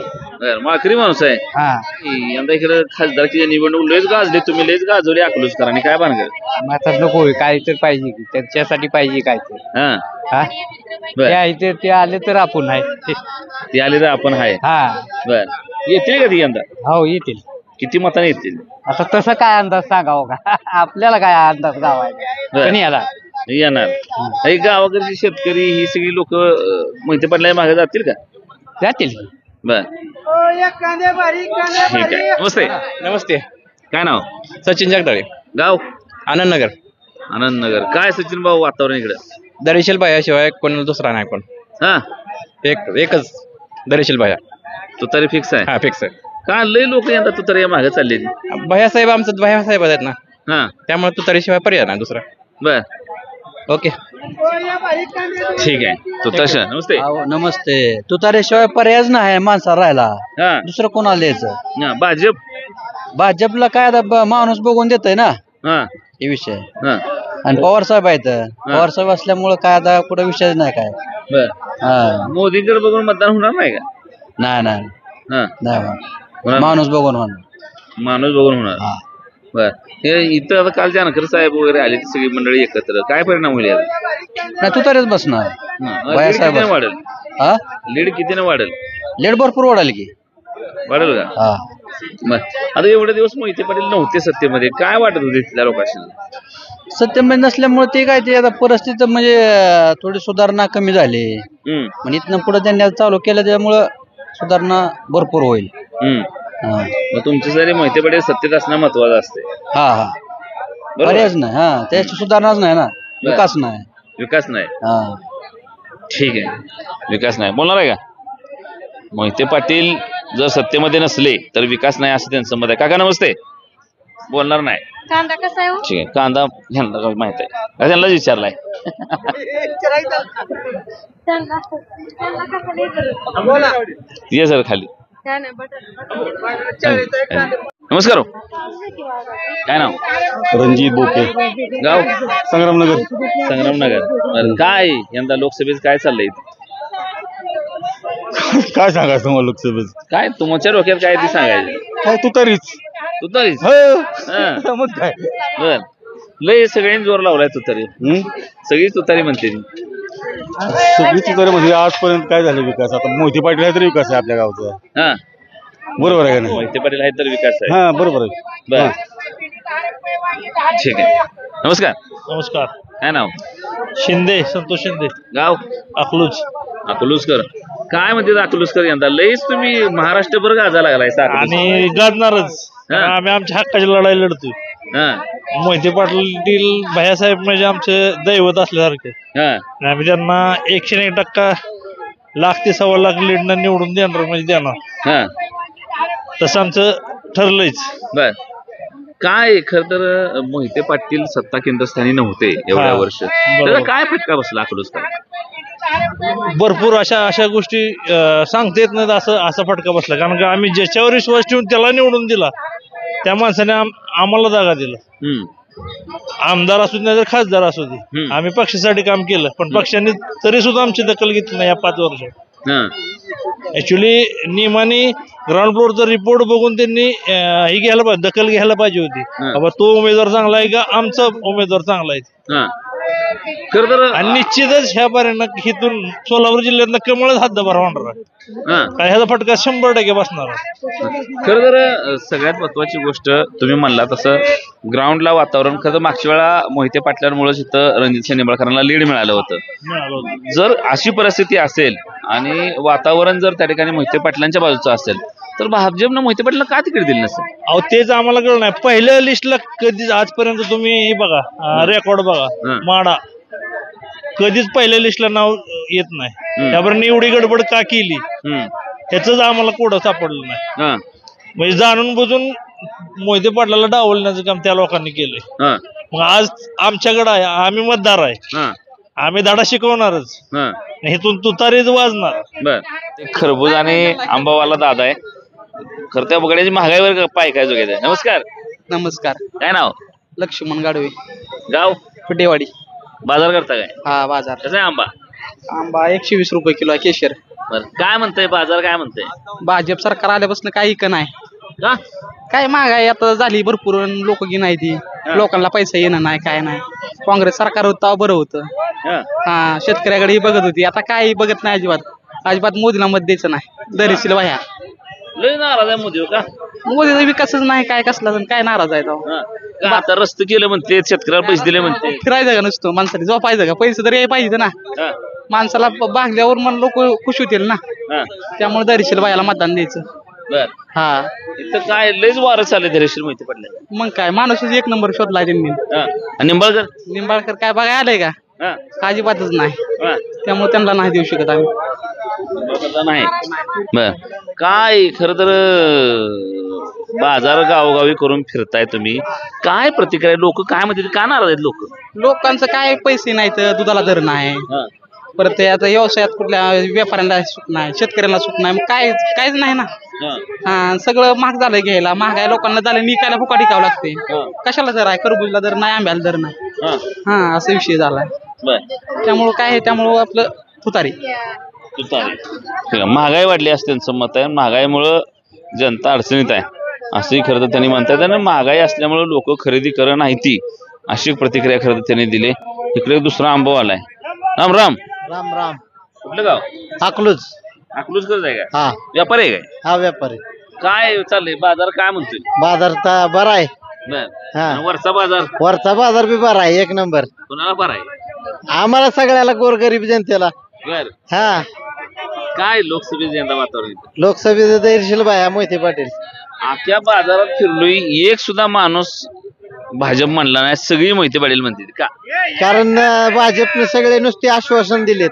माळकरी माणूस आहे. यंदा इकडे खासदारकीच्या निवडणूक लयच गाजले, तुम्ही लयच गाजवले अकलूजकरांनी, काय भानगड? आता नको काय तर पाहिजे की त्यांच्यासाठी पाहिजे काय तर ते आले तर आपण आहे. ते आले तर आपण आहे. बर, येतील का ती यंदा? हो येतील. किती मताने येतील? आता तसं काय अंदाज सांगावं का? आपल्याला काय अंदाज गावायचा पण याला येणार. गावाकडचे शेतकरी ही सगळी लोक मोहिते पाटला मागे जातील का? जातील. बर, ठीक आहे. नमस्ते. नमस्ते. काय नाव? सचिन जगदाळे. गाव? आनंदनगर. आनंदनगर. काय सचिन भाऊ वातावरण इकडे? दरेशील भायाशिवाय कोणाला दुसरा नाही. कोण? एकच दरेशील भाया. तुतारी फिक्स आहे? हा, फिक्स आहे. का लय लोक यंदा तुतारी मागे चालले? भैयासाहेब आमचं भैयासाहेब आहेत ना, त्यामुळे तुतारीशिवाय पर्याय नाही दुसरा. बर, ओके, ठीक आहे. तुतार नमस्ते. नमस्ते. तुतारीशिवाय पर्यायच नाही माणसा राहिला, दुसरं कोणाला द्यायचं? भाजपला काय आता माणूस बघून देतय ना, हे विषय. आणि पवार साहेब आहेत, पवार साहेब असल्यामुळे काय आता कुठे विषय नाही काय. मोदींकडे बघून मतदान होणार नाही का? नाही, माणूस बघून होणार. माणूस बघून होणार. बर, इथं आता काल जानकर साहेब वगैरे आले, सगळी मंडळी एकत्र, काय परिणाम होईल? नाही, तुतारीच बसणार. वाढेल. लीड कितीने वाढेल? लीड भरपूर वाढेल की. वाढेल का? आता एवढे दिवस मोहिते पाटील नव्हते सत्तेमध्ये, काय वाटत होते तिथल्या लोकांना? सत्तेमध्ये नसल्यामुळे ते काय ते आता परिस्थिती म्हणजे थोडी सुधारणा कमी झाली. म्हणजे इथनं पुढे त्यांनी चालू केलं त्यामुळं सुधारणा भरपूर होईल. तुमच्यासाठी मोहिते पाटील सत्तेत असणं महत्वाचं असते. पर्यायच नाही. त्याची सुधारणाच नाही ना, विकास नाही. विकास नाही. ठीक आहे, विकास नाही. बोलणार आहे का? मोहिते पाटील जर सत्तेमध्ये नसले तर विकास नाही असं त्यांचं मत आहे. काका नमस्ते. बोलणार नाही. कांदा कसा आहे? ठीक आहे, कांदा ह्यांना माहित आहे का? त्यांनाच विचारलाय. ये सर खाली. नमस्कार. काय नाव? रणजित बोके. गाव? संग्रामनगर. संग्रामनगर. काय यंदा लोकसभेत काय चाललंय? काय सांगायचं तुम्हाला लोकसभेत? काय तुमच्या डोक्यात काय ते सांगायचं? काय तुतारीच. तुतारीच? मग काय. बर, लय सगळ्यांनी जोर लावलाय तुतारी. सगळी तुतारी म्हणते. सगळी तुतारी म्हणजे आजपर्यंत काय झालं विकास? आता मोहिते पाटील आहे तरी विकास आहे आपल्या गावचा. बरोबर आहे का नाही? मोहिते पाटील आहे तर विकास आहे. हा, बरोबर आहे. बर, ठीक आहे. नमस्कार. नमस्कार. काय नाव? शिंदे, संतोष शिंदे. गाव? अकलूज. अकलूजकर. काय म्हणते अकलूजकर यंदा लईच तुम्ही महाराष्ट्रभर गाजा लागलाय आणि गाजणारच आम्ही आमच्या हक्काची लढाई लढतोय मोहिते पाटील भैयासाहेब म्हणजे आमचे दैवत असल्यासारखे आम्ही त्यांना 101% लाख ते 1.25 लाख लीडनं निवडून देणार म्हणजे देणार तसं आमचं ठरलंयच. बर काय खर तर मोहिते पाटील सत्ता केंद्रस्थानी नव्हते एवढ्या वर्ष त्याचा काय फटका बसला अकलूजकर? भरपूर अशा गोष्टी सांगता येत नाहीत असा फटका बसला कारण का आम्ही ज्याच्यावर विश्वास ठेवून त्याला निवडून दिला त्या माणसाने आम्हाला जागा दिला. आमदार असू दे नाही तर खासदार असू दे आम्ही पक्षासाठी काम केलं पण पक्षाने तरी सुद्धा आमची दखल घेतली नाही या 5 वर्षात. ऍक्च्युली नियमाने ग्राउंड फ्लोअरचा रिपोर्ट बघून त्यांनी ही घ्यायला पाहिजे दखल घ्यायला पाहिजे होती बाबा तो उमेदवार चांगला आहे का आमचा उमेदवार चांगला आहे. खर तर आणि निश्चितच ह्या पर्यंत हिथून सोलापूर जिल्ह्यातला कमळच हातभार होणार आहे ह्याचा फटका 100% बसणार आहे. खरं तर सगळ्यात महत्वाची गोष्ट तुम्ही म्हणला तसं ग्राउंडला वातावरण खरं मागच्या वेळा मोहिते पाटलांमुळेच इथं रणजित निंबाळकरांना लीड मिळालं होतं. जर अशी परिस्थिती असेल आणि वातावरण जर त्या ठिकाणी मोहिते पाटलांच्या बाजूचं असेल तर भाजपनं मोहिते पाटलांना का तिकीट दिलं नसेल? अहो तेच आम्हाला कळलं नाही. पहिल्या लिस्टला कधीच आजपर्यंत तुम्ही बघा रेकॉर्ड बघा माडा कधीच पहिल्या लिस्टला नाव येत नाही त्याबरोबर एवढी गडबड का केली ह्याच आम्हाला कोडं सापडलं नाही. म्हणजे जाणून बुजून मोहिते पाटलाला डावलण्याचं काम त्या लोकांनी केलंय. मग आज आमच्याकडे आहे आम्ही मतदार आहे आम्ही धडा शिकवणारच इथून तुतारीच वाजणार. बर खरबूज आणि आंबावाला दादा आहे खरं त्या बघण्याची महागाईवर पाय काय जोगायचं. नमस्कार. नमस्कार. काय नाव? लक्ष्मण गाडवे. गाव? फुटेवाडी. बाजार करता काय? हा बाजार. कसा आहे आंबा? आंबा 120 रुपये किलो आहे केशर. बर काय म्हणतंय बाजार काय म्हणतंय? भाजप सरकार आल्यापासून काही इकं नाही का काय महागाई आता झाली भरपूर लोक की नाही ती लोकांना पैसा येणं नाही काय नाही. काँग्रेस सरकार होतं बरं होतं हा शेतकऱ्याकडे बघत होती आता काही बघत नाही अजिबात मोदीला मत द्यायचं नाही. दरीशील बाया लय नाराज आहे मोदी का? मोदीचा विकासच नाही काय कसला काय नाराज आहे तो. आता रस्ते केलं म्हणते शेतकऱ्याला पैसे दिले म्हणते. फिरायचं का नसतो माणसाने झोपायचं का पैसे तर यायला पाहिजे ना माणसाला भागल्यावर मन लोक खुश होतील ना त्यामुळे दरीशील बायाला मतदान द्यायचं. बर हा इथं काय लयच वारं चाललंय दरीशील माहिती पडलं मग काय माणूसच 1 नंबर शोधलाय त्यांनी. निंबाळकर काय बघाय आलंय का? अजिबातच नाही त्यामुळे त्यांना नाही देऊ शकत आम्ही नाही. बर काय खर तर बाजार गावोगावी करून फिरताय तुम्ही काय प्रतिक्रिया लोक काय म्हणतात का नाराज आहेत लोकांचं काय पैसे नाहीत दुधाला दर नाही परत आता व्यवसायात कुठल्या व्यापाऱ्यांना सुख नाही शेतकऱ्यांना सुख नाही मग काहीच नाही ना. हा सगळं महाग झालं घ्यायला महागाय लोकांना झालं निकायला फुका टिकावं लागते. कशाला दर आहे खरबूजला दर नाही आंब्याला दर नाही हा असा विषय झालाय. त्यामुळं काय त्यामुळं आपलं तुतारी महागाई वाढली असते त्यांचं मत आहे. महागाईमुळं जनता अडचणीत आहे असंही खरं तर त्यांनी म्हणतात आणि महागाई असल्यामुळे लोक खरेदी करत नाही ती अशी प्रतिक्रिया खरं तर त्यांनी दिली. इकडे दुसरा आंबावाला आहे. राम राम. राम राम. कुठलं गाव? अकलूज. अकलूज करत आहे का? हा व्यापारी आहे काय? हा व्यापारी. काय चाललंय बाजार काय म्हणतोय? बाजार तर बरा आहे. वरचा बाजार बी बरा आहे 1 नंबर. कुणाला बरा आहे? आम्हाला सगळ्याला गोरगरीब जनतेला. बर हा काय लोकसभेचं यंदा वातावरण? लोकसभेचं दरीशील बाया मोहिते पाटील. आख्या बाजारात फिरलोय एक सुद्धा माणूस भाजप म्हणला नाही सगळी मोहिते पाटील म्हणते का? कारण भाजपने सगळे नुसते आश्वासन दिलेत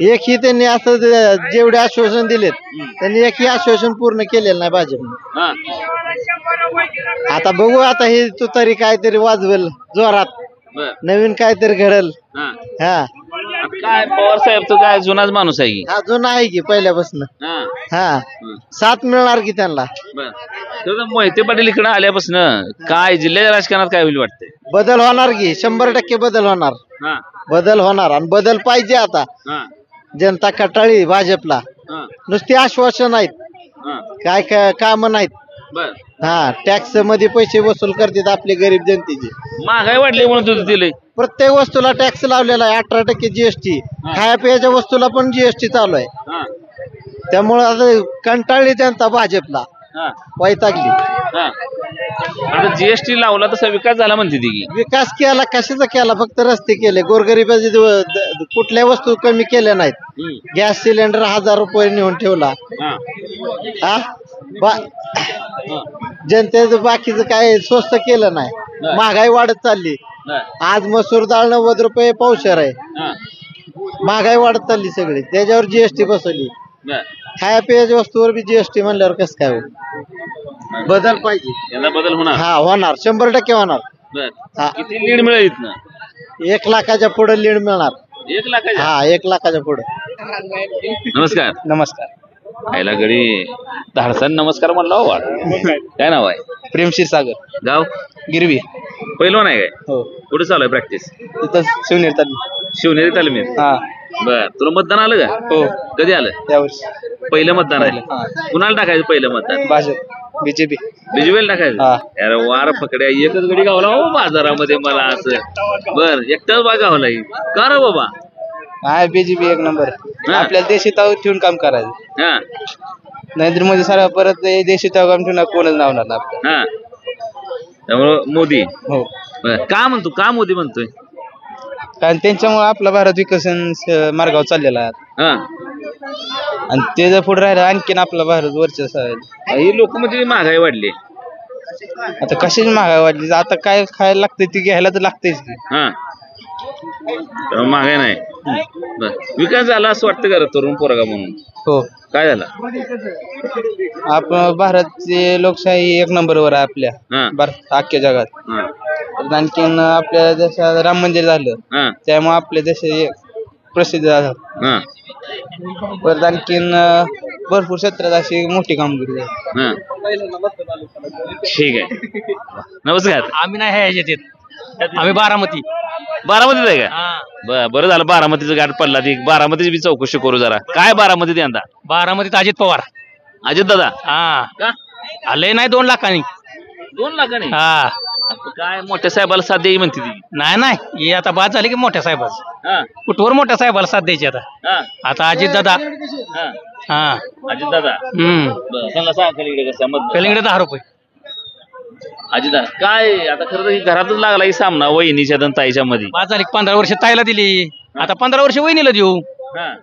एकही त्यांनी असं जेवढे आश्वासन दिलेत त्यांनी एकही आश्वासन पूर्ण केलेलं नाही भाजपने. आता बघू आता हे तुतारी काहीतरी वाजवेल जोरात नवीन काहीतरी घडल. हा काय पवार साहेब तो काय जुनाच माणूस आहे की? हा जुना आहे की पहिल्यापासून. हा साथ मिळणार की त्यांना. मोहिते पाटील इकडे आल्यापासून काय जिल्ह्याच्या राजकारणात काय होईल वाटतंय? बदल होणार की 100% बदल होणार. बदल होणार आणि बदल पाहिजे. आता जनता कटाळी भाजपला नुसती आश्वासन आहेत काय काम नाहीत. हा टॅक्स मध्ये पैसे वसूल करतात आपले गरीब जनतेचे. महागाई वाढली म्हणून तुझं दिलंय प्रत्येक वस्तूला टॅक्स लावलेला आहे 18% GST. खाया पियाच्या वस्तूला पण GST चालू आहे त्यामुळे आता कंटाळली जनता भाजपला. वैतागली. आता जीएसटी लावला तसा विकास झाला म्हणते ती की. विकास केला कशाचा केला? फक्त रस्ते केले. गोरगरिबाचे कुठल्या वस्तू कमी केल्या नाहीत. गॅस सिलेंडर 1000 रुपये नेऊन ठेवला. जनतेचं बाकीचं काय स्वस्त केलं नाही. महागाई वाढत चालली. आज मसूर डाळ 90 रुपये पावशेर आहे. महागाई वाढत चालली सगळी. त्याच्यावर जीएसटी बसवली. खाया पियाच्या वस्तूवर बी जीएसटी म्हणल्यावर कसं काय होईल? बदल पाहिजे. याला बदल होणार. हा होणार, 100% होणार. किती लीड मिळेल इथनं? 1 लाखाच्या पुढे लीड मिळणार. 1 लाखाच्या? हा 1 लाखाच्या पुढे. नमस्कार. नमस्कार. आयला गडी धाडसान नमस्कार म्हणला हो. काय नाव आहे? प्रेम क्षीरसागर. गाव? गिरवी. पहिलवान आहे काय? हो. कुठे चालू आहे प्रॅक्टिस? तिथं शिवनेर तालमी. शिवनेरी तालमीत. हा. बर, तुला मतदान आलं का? हो. कधी आलं? त्यावर्षी पहिलं मतदान आहे. कुणाला टाकायचं पहिलं मतदान? भाजप बीजेपी. बिजवेल टाकायचं? अरे वार पकड्या, एकच गडी गावला हो बाजारामध्ये मला असं. बर, एकटाच बा गावला का रे बाबा? हा बीजेपी 1 नंबर. आपल्याला देशीताव ठेवून काम करायचं. हा. नरेंद्र मोदी सारा परत देशीताव काम ठेवून कोणच नावणार ना आपलं. हा. त्यामुळं मोदी. हो. का म्हणतो? का मोदी म्हणतोय? कारण त्यांच्यामुळे आपला भारत विकसन मार्गावर चाललेला आहे. आणि ते जर पुढे राहिलं आणखीन आपला भारत वर्चस्व आहे. ही लोक म्हणजे महागाई वाढली. आता कशाची महागाई वाढली? आता काय खायला लागतंय ते घ्यायला तर लागतंयच की. महागाई नाही. विकास झाला असं वाटतं का तरुण पोरगा म्हणून? हो. काय झाला? आपण भारतची लोकशाही 1 नंबरवर आहे आपल्या भारत अख्ख्या जगात. आणखीन आपल्या देशात राम मंदिर झालं त्यामुळे आपल्या देश प्रसिद्ध झालं. परत आणखीन भरपूर क्षेत्रात अशी मोठी कामगिरी झाली. ठीक आहे. नमस्कार. आम्ही नाही ह्याच्यात. आम्ही बारामतीत आहे का? बरं झालं बारामतीचं गाठ पडला. ती बारामतीची बी चौकशी करू जरा. काय बारामतीत यंदा? बारामतीत अजित पवार. अजित दादा? हा. आलंय नाही 2 लाखांनी. 2 लाखांनी? हा. काय मोठ्या साहेबाला साथ द्यायची म्हणते ती? नाही हे आता बाद झाली की मोठ्या साहेबाच. कुठवर मोठ्या साहेबाला साथ द्यायची आता? आता अजित दादा. हा अजित दादा. त्यांना सांग कलिंगडे कसं मत? कलिंगडे 10 रुपये. अजित दादा काय आता खरं तर घरातच लागला ही सामना वहिनीच्या ताईच्या मध्ये. बाद झाली 15 वर्ष ताईला दिली. आता 15 वर्ष वहिनीला देऊ.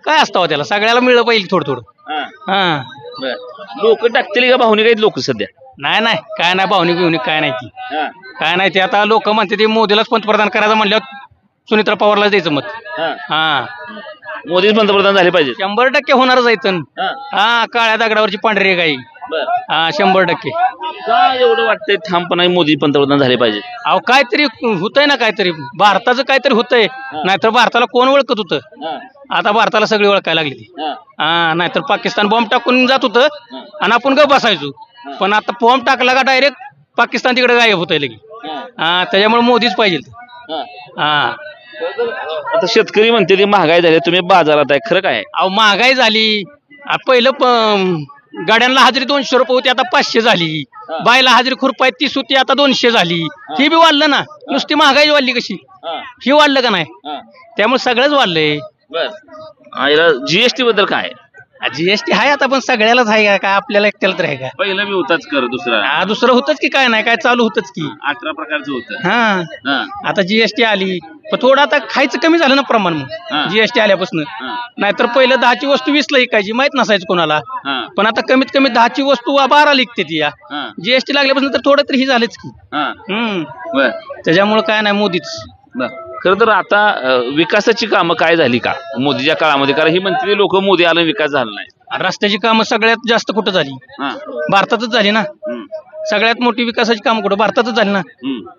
काय असतं त्याला? सगळ्याला मिळलं पाहिजे थोडं थोडं. हा. लोक टाकतील का भावनिक आहेत लोक सध्या? नाही काय नाही भावनिक बिवनिक काय नाही ती. काय नाही ते आता लोक म्हणते ते मोदीलाच पंतप्रधान करायचं म्हणल्यावर सुनीत्रा पवारला द्यायचं मत. हा. मोदीच पंतप्रधान झाले पाहिजे. 100% होणारच आहे. हा. काळ्या दगडावरची पांढरी गाई. हा 100%. काय एवढं वाटतंय ठामपणा मोदी पंतप्रधान झाले पाहिजे? अहो काहीतरी होतंय ना, काहीतरी भारताचं काहीतरी होतंय. नाहीतर भारताला कोण ओळखत होतं? आता भारताला सगळी ओळखायला लागली ती. हा. नाहीतर पाकिस्तान बॉम्ब टाकून जात होतं आणि आपण गप बसायचो. पण आता बॉम्ब टाकला का डायरेक्ट पाकिस्तान तिकडे गायब होतंय लगी. हा. त्याच्यामुळे मोदीच पाहिजे. हा. आता शेतकरी म्हणते ती महागाई झाली, तुम्ही बाजारात आहे, खरं काय? अहो महागाई झाली. पहिलं गाड्यांना हजेरी 200 रुपये होती, आता 500 झाली. बायला हजेरी खुरपाय 30 होती, आता 200 झाली. ही बी वाढलं ना. नुसती महागाई वाढली कशी? ही वाढलं का नाही? त्यामुळे सगळंच वाढलंय. जीएसटी बद्दल काय? जीएसटी आहे आता, पण सगळ्यालाच आहे काय? आपल्याला एकट्याला तर आहे का? पहिलं मी होताच कर, दुसरं होतच की काय नाही काय चालू होतच की. 18 प्रकारचं होतं. हा. आता जीएसटी आली पण थोडं आता खायचं कमी झालं ना प्रमाण मग जीएसटी आल्यापासून. नाहीतर पहिलं 10ची वस्तू 20ला विकायची, माहित नसायचं कोणाला. पण आता कमीत कमी 10ची वस्तू 12ला विकते ती. जीएसटी लागल्यापासून तर थोडं तरी ही झालंच की. त्याच्यामुळे काय नाही मोदीच. खरं तर आता विकासाची कामं काय झाली का मोदीच्या काळामध्ये? कारण ही म्हणते लोक मोदी आलं विकास झाला नाही. रस्त्याची कामं सगळ्यात जास्त कुठं झाली? भारतातच झाली ना. सगळ्यात मोठी विकासाची कामं कुठं? भारतातच झाली ना.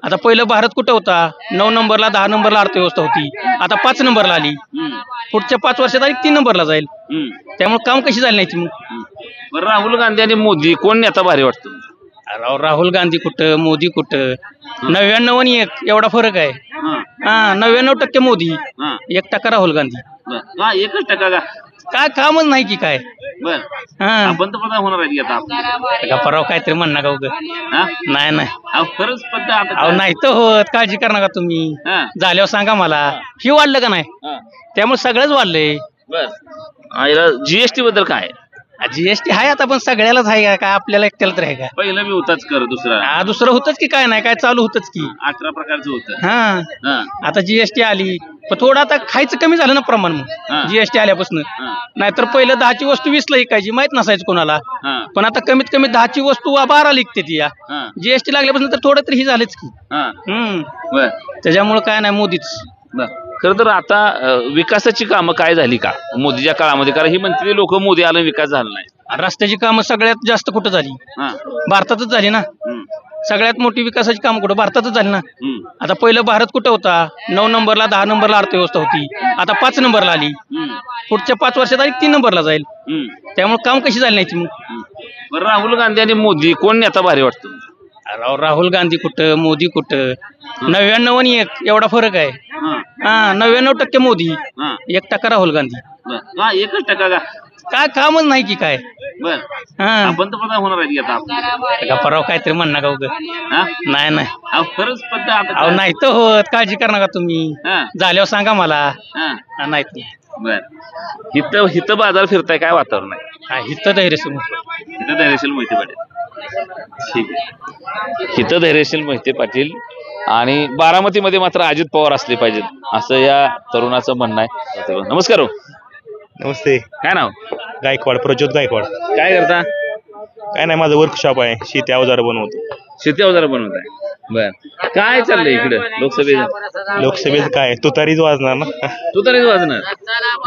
आता पहिलं भारत कुठं होता? 9 नंबरला 10 नंबरला अर्थव्यवस्था होती. आता 5 नंबरला आली. पुढच्या 5 वर्षात आणि 3 नंबरला जाईल. त्यामुळे काम कशी झाली नाही मग? राहुल गांधी आणि मोदी कोण नेता भारी वाटतो? राहुल गांधी कुठं, मोदी कुठं? 99 आणि 1 एवढा फरक आहे. 99% मोदी, 1% राहुल गांधी. 1% का? काय कामच नाही की काय? पंतप्रधान होणार आहे आता गप्पाराव काहीतरी म्हणणार का उग? नाही खरंच नाही तर होत. काळजी करा नका तुम्ही. झाल्यावर सांगा मला. ही वाढलं का नाही? त्यामुळे सगळंच वाढलंय. जीएसटी बद्दल काय? जीएसटी आहे आता, पण सगळ्यालाच आहे का, काय आपल्याला एकट्याला तर आहे का? पहिलं बी होताच कर दुसरा दुसरं होतच की, काय नाही काय चालू होतच की. 18 प्रकारचं होतं. हा आता जीएसटी आली, पण थोडं आता खायचं कमी झालं ना प्रमाण मग जीएसटी आल्यापासून. नाहीतर पहिलं 10ची वस्तू 20ला विकायची, माहित नसायचं कोणाला. पण आता कमीत कमी 10ची वस्तू 12ला विकते ती. जीएसटी लागल्यापासून तर थोडं तरी ही झालंच की. त्याच्यामुळे काय नाही मोदीच. खरं तर आता विकासाची कामं काय झाली का मोदीच्या काळामध्ये? कारण ही म्हणते लोक मोदी आलं विकास झाला नाही. रस्त्याची कामं सगळ्यात जास्त कुठं झाली? भारतातच झाली ना. सगळ्यात मोठी विकासाची कामं कुठं? भारतातच झाली ना. आता पहिलं भारत कुठं होता? 9 नंबरला 10 नंबरला अर्थव्यवस्था होती. आता 5 नंबरला आली. पुढच्या 5 वर्षात 3 नंबरला जाईल. त्यामुळे काम कशी झाली नाही मग? राहुल गांधी आणि मोदी कोण नेता भारी वाटतो? राहुल गांधी कुठं, मोदी कुठं? 99 आणि 1 एवढा फरक आहे. 99% मोदी, 1% राहुल गांधी. 1% का? काय कामच नाही की काय. पंतप्रधान होणार आहे आता पराव काहीतरी म्हणणं का उग? नाही खरंच नाही तर होत, काळजी करा नका तुम्ही. झाल्यावर सांगा मला. नाही हिथं बाजार फिरताय, काय वातावरण आहे? हिथं धैर्यशील मोहिते पाटील. ठीक आहे, हिथं धैर्यशील मोहिते पाटील. आणि बारामतीमध्ये मात्र अजित पवार असले पाहिजेत असं या तरुणाचं म्हणणं आहे. नमस्कार. नमस्ते. काय नाव? गायकवाड, प्रज्योत गायकवाड. काय करता? काय नाही, माझं वर्कशॉप आहे, शेती अवजार बनवतो. शेती अवजार बनवत आहे. बर, काय चाललंय इकडे लोकसभेचं काय तुतारीच वाजणार ना. तुतारीच वाजणार.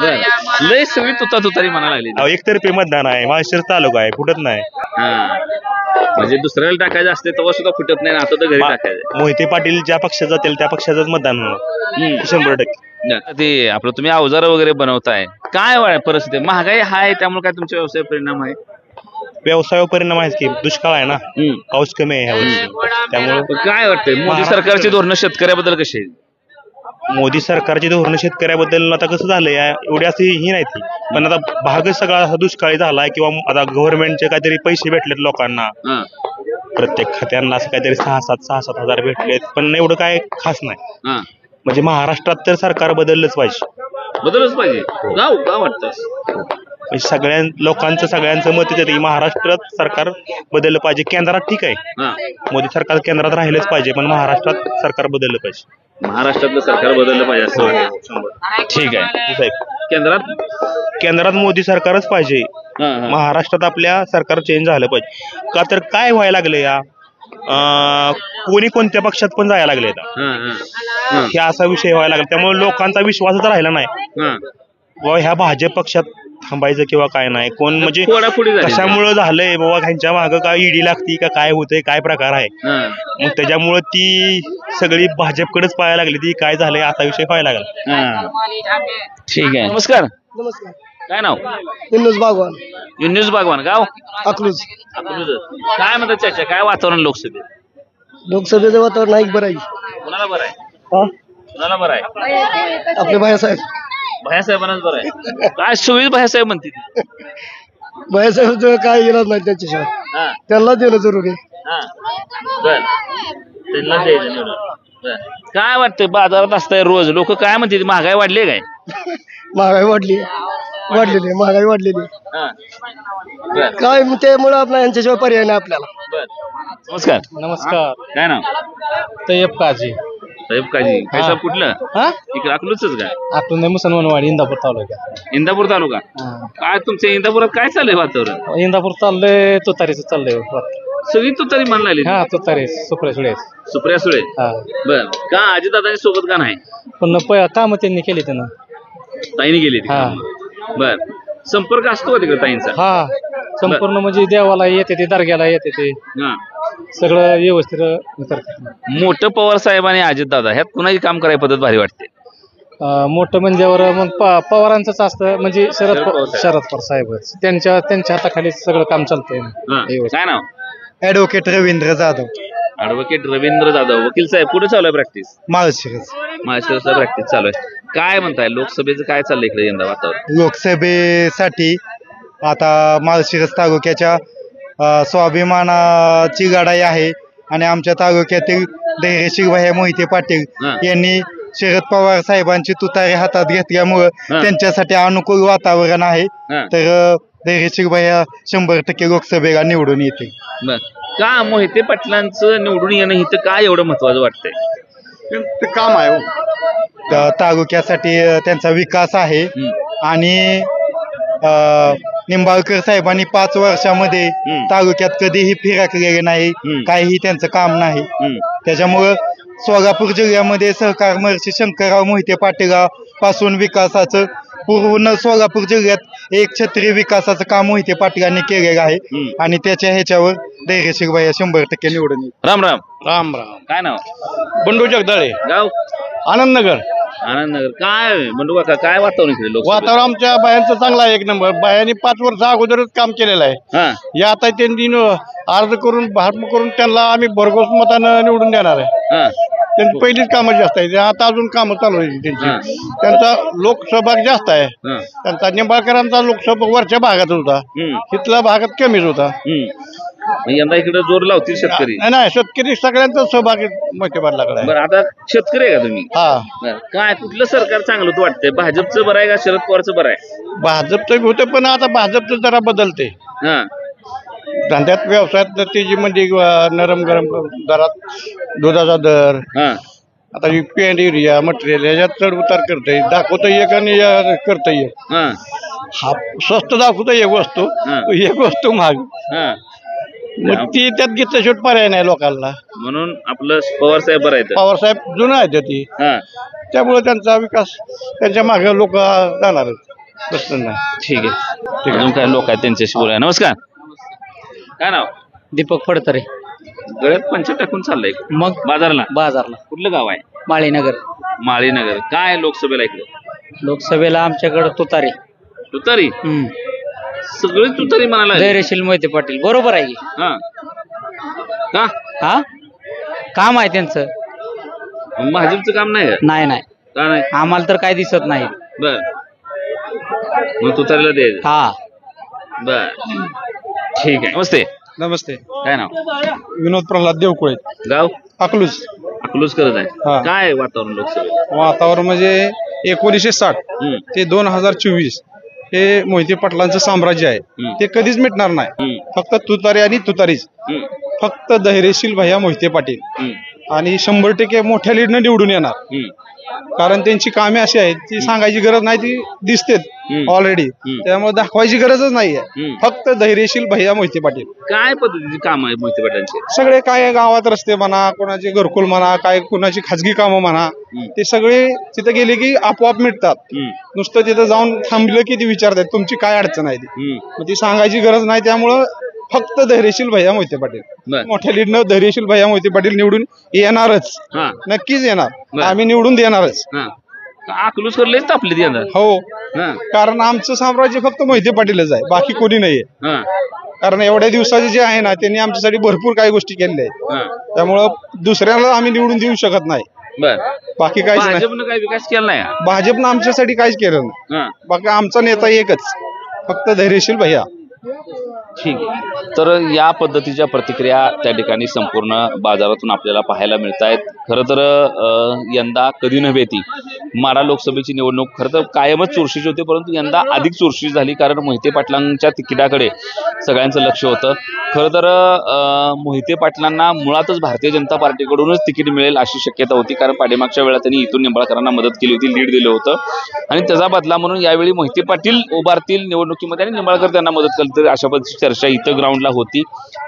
बर, लय सगळी तुतारी म्हणायला लागली. एकतर्फी मतदान आहे, माळशिरस तालुका आहे, फुटत नाही. म्हणजे दुसऱ्याला टाकायचं असते तेव्हा सुद्धा फुटत नाही, आता तर घरी टाकायचं. मोहिते पाटील ज्या पक्षात जातील त्या पक्षाचंच मतदान होणार 100%. ते आपलं तुम्ही अवजार वगैरे बनवताय, काय परिस्थिती? महागाई हाय, त्यामुळे काय तुमच्या व्यवसायावर परिणाम आहे? व्यवसायावर परिणाम आहे की दुष्काळ आहे ना, पाऊस कमी आहे ह्या वर्षी. त्यामुळे काय वाटतंय मोदी सरकारची धोरणं शेतकऱ्याबद्दल कशी आहेत? मोदी सरकारची धोरणं शेतकऱ्याबद्दल आता कसं झालंय, एवढी अशी ही नाही ती, पण आता भागच सगळा असा दुष्काळी झालाय. किंवा आता गव्हर्नमेंटचे काहीतरी पैसे भेटलेत लोकांना, प्रत्येक खात्यांना असं काहीतरी 6-7 हजार भेटलेत, पण एवढं काय खास नाही. म्हणजे महाराष्ट्रात तर सरकार बदललंच पाहिजे. का वाटतं? सगळ्या लोकांचं सगळ्यांचं मत येतं की महाराष्ट्रात सरकार बदललं पाहिजे. केंद्रात ठीक आहे, मोदी सरकार केंद्रात राहिलंच पाहिजे, पण महाराष्ट्रात सरकार बदललं पाहिजे. महाराष्ट्रातलं सरकार बदललं पाहिजे असं वाटतं. ठीक आहे साहेब, केंद्रात मोदी सरकारच पाहिजे. महाराष्ट्रात आपल्या सरकार चेंज झालं पाहिजे. का तर काय व्हायला लागलं, या कोणी कोणत्या पक्षात पण जायला लागले, हे असा विषय व्हायला लागला. त्यामुळे लोकांचा विश्वासच राहिला नाही बाबा ह्या भाजप पक्षात थांबायचं किंवा काय नाही. कोण म्हणजे कशामुळं झालंय बाबा, ह्यांच्या मागं काय ईडी लागती का, काय होतंय, काय प्रकार आहे. मग त्याच्यामुळं ती सगळी भाजपकडेच पाहायला लागली, ती काय झालंय असा विषय व्हायला लागला. ठीक आहे. नमस्कार. काय नाव? युनुस बागवान. गाव? अकलूज. काय म्हणतात चाचा, काय वातावरण लोकसभेचं वातावरण नाही बरं आहे. कुणाला बरं आहे? कुणाला बरं आहे? आपले भाईसाहेब. भैयासाहेबांनाच बरं आहे. काय सुविधा भैयासाहेब म्हणते? भाईसाहेब काय इलाज नाही त्यांच्याशिवाय, त्यांना देणं जरुरी आहे. त्यांना द्यायचं. काय वाटतंय बाजारात असताय रोज, लोक काय म्हणते, महागाई वाढली काय? महागाई वाढलेली महागाई वाढलेली काय, त्यामुळे आपला यांच्याशिवाय पर्याय नाही आपल्याला. नमस्कार. नमस्कार. काय नाव? तय्यब काजी. काय साहेब, कुठलं? इकडे अकलूजच का? आपण मुसलमानवाडी, इंदापूर तालुका. इंदापूर तालुका. काय तुमच्या इंदापुरात काय चाललंय वातावरण? इंदापूर चाललंय, तुतारीच चाललंय. सगळी तुतारी म्हणायला लागली. तुतारी सुप्रिया सुळे. बर, का अजितदादांच्या सोबत का नाही? पण काम त्यांनी केली, त्यांना ताईने केली. बर, संपर्क असतो का तिकडे ताईंचा? संपूर्ण म्हणजे देवाला येते ते, दर्ग्याला येते ते, सगळं व्यवस्थित करतात. मोठं पवार साहेब आणि अजितदादा ह्यात कुणाची काम करायची पद्धत भारी वाटते? मोठं म्हणजे मग पवारांचंच असतं, म्हणजे शरद पवार साहेबच, त्यांच्या हाताखाली सगळं काम चालतंय. काय नाव? ऍडव्होकेट रवींद्र जाधव. ऍडव्होकेट रवींद्र जाधव. वकील साहेब, कुठे चालू आहे प्रॅक्टिस? माळशिरसला प्रॅक्टिस चालू आहे. काय म्हणताय, लोकसभेचं काय चाललंय इकडे यंदा वातावरण? लोकसभेसाठी आता माळशिरस तालुक्याच्या स्वाभिमानाची लढाई आहे आणि आमच्या तालुक्यातील धैर्यशील भैया मोहिते पाटील यांनी शरद पवार साहेबांची तुतारी हातात घेतल्यामुळं त्यांच्यासाठी अनुकूल वातावरण आहे. तर धैर्यशील भैया 100% लोकसभेला निवडून येते. बर का मोहिते पाटलांचं निवडून येणं इथं काय एवढं महत्वाचं वाटतंय? ते काम आहे तालुक्यासाठी त्यांचा विकास आहे आणि निंबाळकर साहेबांनी 5 वर्षामध्ये तालुक्यात कधीही फिरकलेले नाही, काहीही त्यांचं काम नाही. त्याच्यामुळं सोलापूर जिल्ह्यामध्ये सहकार महर्षी शंकरराव मोहिते पाटीलापासून विकासाचं पूर्ण सोलापूर जिल्ह्यात एक छत्री विकासाचं काम मोहिते पाटलांनी केलेलं आहे आणि त्याच्या ह्याच्यावर धैर्यशील भैया 100% निवडून येईल. राम राम. राम राम. काय नाव? बंडू जगदाळे, गाव आनंदनगर. आनंदनगर. काय बंडू काका काय वातावरण इकडे लोक? वातावरण आमच्या बायांचं चांगलं आहे, 1 नंबर. बायांनी 5 वर्ष अगोदरच काम केलेलं आहे. या आता त्यांनी अर्ज करून भाषण करून त्यांना आम्ही भरघोस मतानं निवडून देणार आहे. त्यांची पहिलीच कामं जास्त आहे, आता अजून कामं चालू आहे त्यांची. त्यांचा लोकसभा जास्त आहे. त्यांचा निंबाळकरांचा लोकसभा वरच्या भागात होता, तिथल्या भागात कमीच होता. यंदा इकडे जोर लावतील शेतकरी? नाही, शेतकरी सगळ्यांचा सहभाग मोहिते पाटलाकडे आहे. बरं आता शेतकरी आहे का तुम्ही? हा. काय कुठलं सरकार चांगलं वाटतंय? भाजपचं बरं आहे का शरद पवारचं बरं आहे? भाजपचं होतं पण आता भाजपचं जरा बदलते. धंद्यात व्यवसायात त्याची म्हणजे नरम गरम दरात दुधाचा दर, आता पेंट युरिया मटेरियल याच्यात चढ उतार करतंय, दाखवतं एक आणि करतंय एक. हा स्वस्त दाखवतं एक वस्तू महाग, मग ती त्यात घेतलं शेवट पर्याय नाही लोकांना. म्हणून आपलं पवार साहेब बरं आहे. पवार साहेब जुनं आहे ती, त्यामुळे त्यांचा विकास त्यांच्या मागे लोक जाणारच नाही. ठीक आहे. अजून काय लोक आहेत त्यांच्याशी बोलाय. नमस्कार. काय नाव? दीपक फडतरे. गळ्यात पंचा टाकून चाललंय मग बाजारला? कुठलं गाव आहे? माळीनगर. माळीनगर. काय लोकसभेला इकडे? लोकसभेला आमच्याकडे तुतारी. तुतारी? सगळे तुतारी म्हणाला? धैर्यशील मोहिते पाटील. बरोबर आहे. का? हा काम आहे त्यांचं. भाजपचं काम नाही? नाही. का नाही? आम्हाला तर काय दिसत नाही. बर मग तुतारीला दे. हा बर ठीक आहे. नमस्ते. नमस्ते. काय नाव? विनोद प्रल्हाद देवकुळे. गाव? अकलूज. अकलूज करत आहे. काय वातावरण लोकसभेत? वातावरण म्हणजे 1960 ते 2024 हे मोहिते पाटलांचं साम्राज्य आहे, ते कधीच मिटणार नाही. फक्त तुतारी आणि तुतारीच. फक्त धैर्यशील भैया मोहिते पाटील आणि 100% मोठ्या लीडनं निवडून येणार. कारण त्यांची कामे अशी आहेत ती सांगायची गरज नाही, ती दिसतेत ऑलरेडी, त्यामुळे दाखवायची गरजच नाहीये. फक्त धैर्यशील भैया मोहिते पाटील. काय पद्धतीची काम आहे मोहिते पाटलांची? सगळे काय गावात रस्ते म्हणा, कोणाचे घरकुल म्हणा, काय कोणाची खाजगी कामं म्हणा, ते सगळे तिथे गेले की आपोआप मिटतात. नुसतं तिथं जाऊन थांबलं की ती विचारतात तुमची काय अडचण आहे ती, मग ती सांगायची गरज नाही. त्यामुळं फक्त धैर्यशील भैया मोहिते पाटील, मोठ्या लीडनं धैर्यशील भैया मोहिते पाटील निवडून येणारच. नक्कीच येणार, आम्ही निवडून देणारच. अकलूज करलेच तापले यंदा. हो, कारण आमचं साम्राज्य फक्त मोहिते पाटीलच आहे, बाकी कोणी नाहीये. कारण एवढ्या दिवसाचे जे आहे ना, त्यांनी आमच्यासाठी भरपूर काही गोष्टी केलेल्या आहेत, त्यामुळं दुसऱ्याला आम्ही निवडून देऊ शकत नाही. बाकी काहीच नाही. भाजपनं काय विकास केला नाही? भाजपनं आमच्यासाठी काहीच केलं नाही. बाकी आमचा नेता एकच, फक्त धैर्यशील भैया. ठीक आहे. तर या पद्धतीच्या प्रतिक्रिया त्या ठिकाणी संपूर्ण बाजारातून आपल्याला पाहायला मिळत आहेत. खरं तर यंदा कधी नव्हे ती माढा लोकसभेची निवडणूक खरं तर कायमच चुरशीची होती, परंतु यंदा अधिक चुरशी झाली, कारण मोहिते पाटलांच्या तिकिटाकडे सगळ्यांचं लक्ष होतं. खरं तर मोहिते पाटलांना मुळातच भारतीय जनता पार्टीकडूनच तिकीट मिळेल अशी शक्यता होती, कारण पाठीमागच्या वेळा त्यांनी इथून निंबाळकरांना मदत केली होती, लीड दिलं होतं, आणि त्याचा बदला म्हणून यावेळी मोहिते पाटील उभारतील निवडणुकीमध्ये आणि निंबाळकर त्यांना मदत करतील अशा पद्धतीची चर्चा इथं ग्राउंडला होती.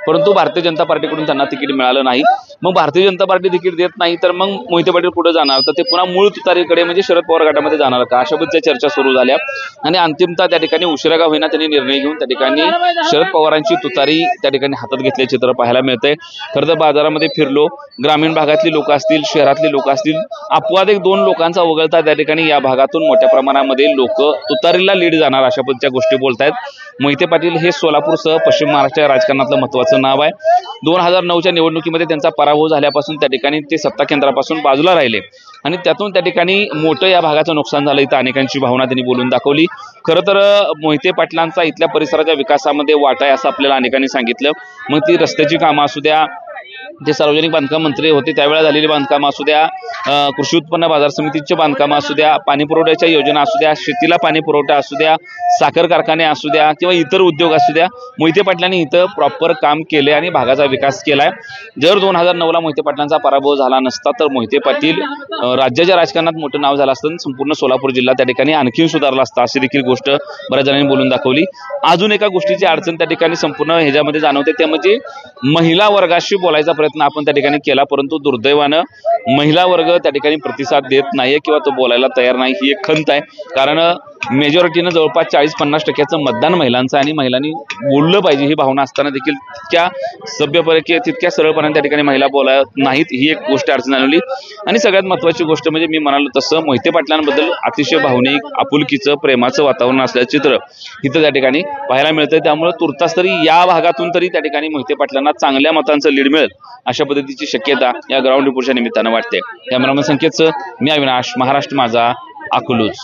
परंतु भारतीय जनता पार्टीकडून त्यांना तिकीट मिळालं नाही. मग भारतीय जनता पार्टी तिकीट देत नाही तर मग मोहिते पाटील पुढे जाणार, तर ते पुन्हा मूळ तुतारीकडे म्हणजे शरद पवार गटामध्ये जाणार का, अशा पद्धतीच्या चर्चा सुरू झाल्या. आणि अंतिमतः त्या ठिकाणी उशिरा का होईना त्यांनी निर्णय घेऊन त्या ठिकाणी शरद पवारांची तुतारी त्या ठिकाणी हातात घेतल्याचे चित्र पाहायला मिळतंय. खरं तर बाजारामध्ये फिरलो, ग्रामीण भागातली लोक असतील, शहरातली लोक असतील, अपवाद 1-2 लोकांचा वगळता त्या ठिकाणी या भागातून मोठ्या प्रमाणामध्ये लोक तुतारीला लीड जाणार अशा पद्धतीच्या गोष्टी बोलतायत. मोहिते पाटील हे सोलापूरसह पश्चिम महाराष्ट्र राजकारणातलं महत्त्वाचं नाव आहे. 2009च्या निवडणुकीमध्ये त्यांचा पराभव झाल्यापासून त्या ठिकाणी ते सत्ता केंद्रापासून बाजूला राहिले आणि त्यातून त्या ठिकाणी मोठं या भागाचं नुकसान झालं. इथं अनेकांची भावना त्यांनी बोलून दाखवली. खरं तर मोहिते पाटलांचा इथल्या परिसराच्या विकासामध्ये वाटा आहे असं आपल्याला अनेकांनी सांगितलं. मग ती रस्त्याची कामं असू द्या, ते सार्वजनिक बांधकाम मंत्री होते त्यावेळेला झालेली बांधकामं असू द्या, कृषी उत्पन्न बाजार समितीचे बांधकामं असू द्या, पाणी पुरवठ्याच्या योजना असू द्या, शेतीला पाणी पुरवठा असू द्या, साखर कारखाने असू द्या किंवा इतर उद्योग असू द्या, मोहिते पाटलांनी इथं प्रॉपर काम केले आणि भागाचा विकास केलाय. जर 2009ला मोहिते पाटलांचा पराभव झाला नसता तर मोहिते पाटील राज्याच्या राजकारणात मोठं नाव झालं असतं. संपूर्ण सोलापूर जिल्हा त्या ठिकाणी आणखीन सुधारला असता अशी देखील गोष्ट बऱ्याच जणांनी बोलून दाखवली. अजून एका गोष्टीची अडचण त्या ठिकाणी संपूर्ण ह्याच्यामध्ये जाणवते ते म्हणजे महिला वर्गाशी बोलायचा प्रयत्न आपण त्या ठिकाणी केला, परंतु दुर्दैवानं महिला वर्ग त्या ठिकाणी प्रतिसाद देत नाहीये किंवा तो बोलायला तयार नाही. ही एक खंत आहे, कारण मेजॉरिटीनं जवळपास 40-50% मतदान महिलांचं आणि महिलांनी बोललं पाहिजे ही भावना असताना देखील तितक्या सभ्यपणे तितक्या सरळपणे त्या ठिकाणी महिला बोलत नाहीत. ही एक गोष्ट अडचण आणली. आणि सगळ्यात महत्त्वाची गोष्ट म्हणजे मी म्हणालो तसं मोहिते पाटलांबद्दल अतिशय भावनिक आपुलकीचं प्रेमाचं वातावरण असल्याचं चित्र इथं त्या ठिकाणी पाहायला मिळतंय. त्यामुळे तुर्तास तरी या भागातून तरी त्या ठिकाणी मोहिते पाटलांना चांगल्या मतांचं लीड मिळेल अशा पद्धतीची शक्यता या ग्राउंड रिपोर्टच्या निमित्तानं वाटते. कॅमेरामन संकेतचं मी अविनाश, महाराष्ट्र माझा, अकलूज.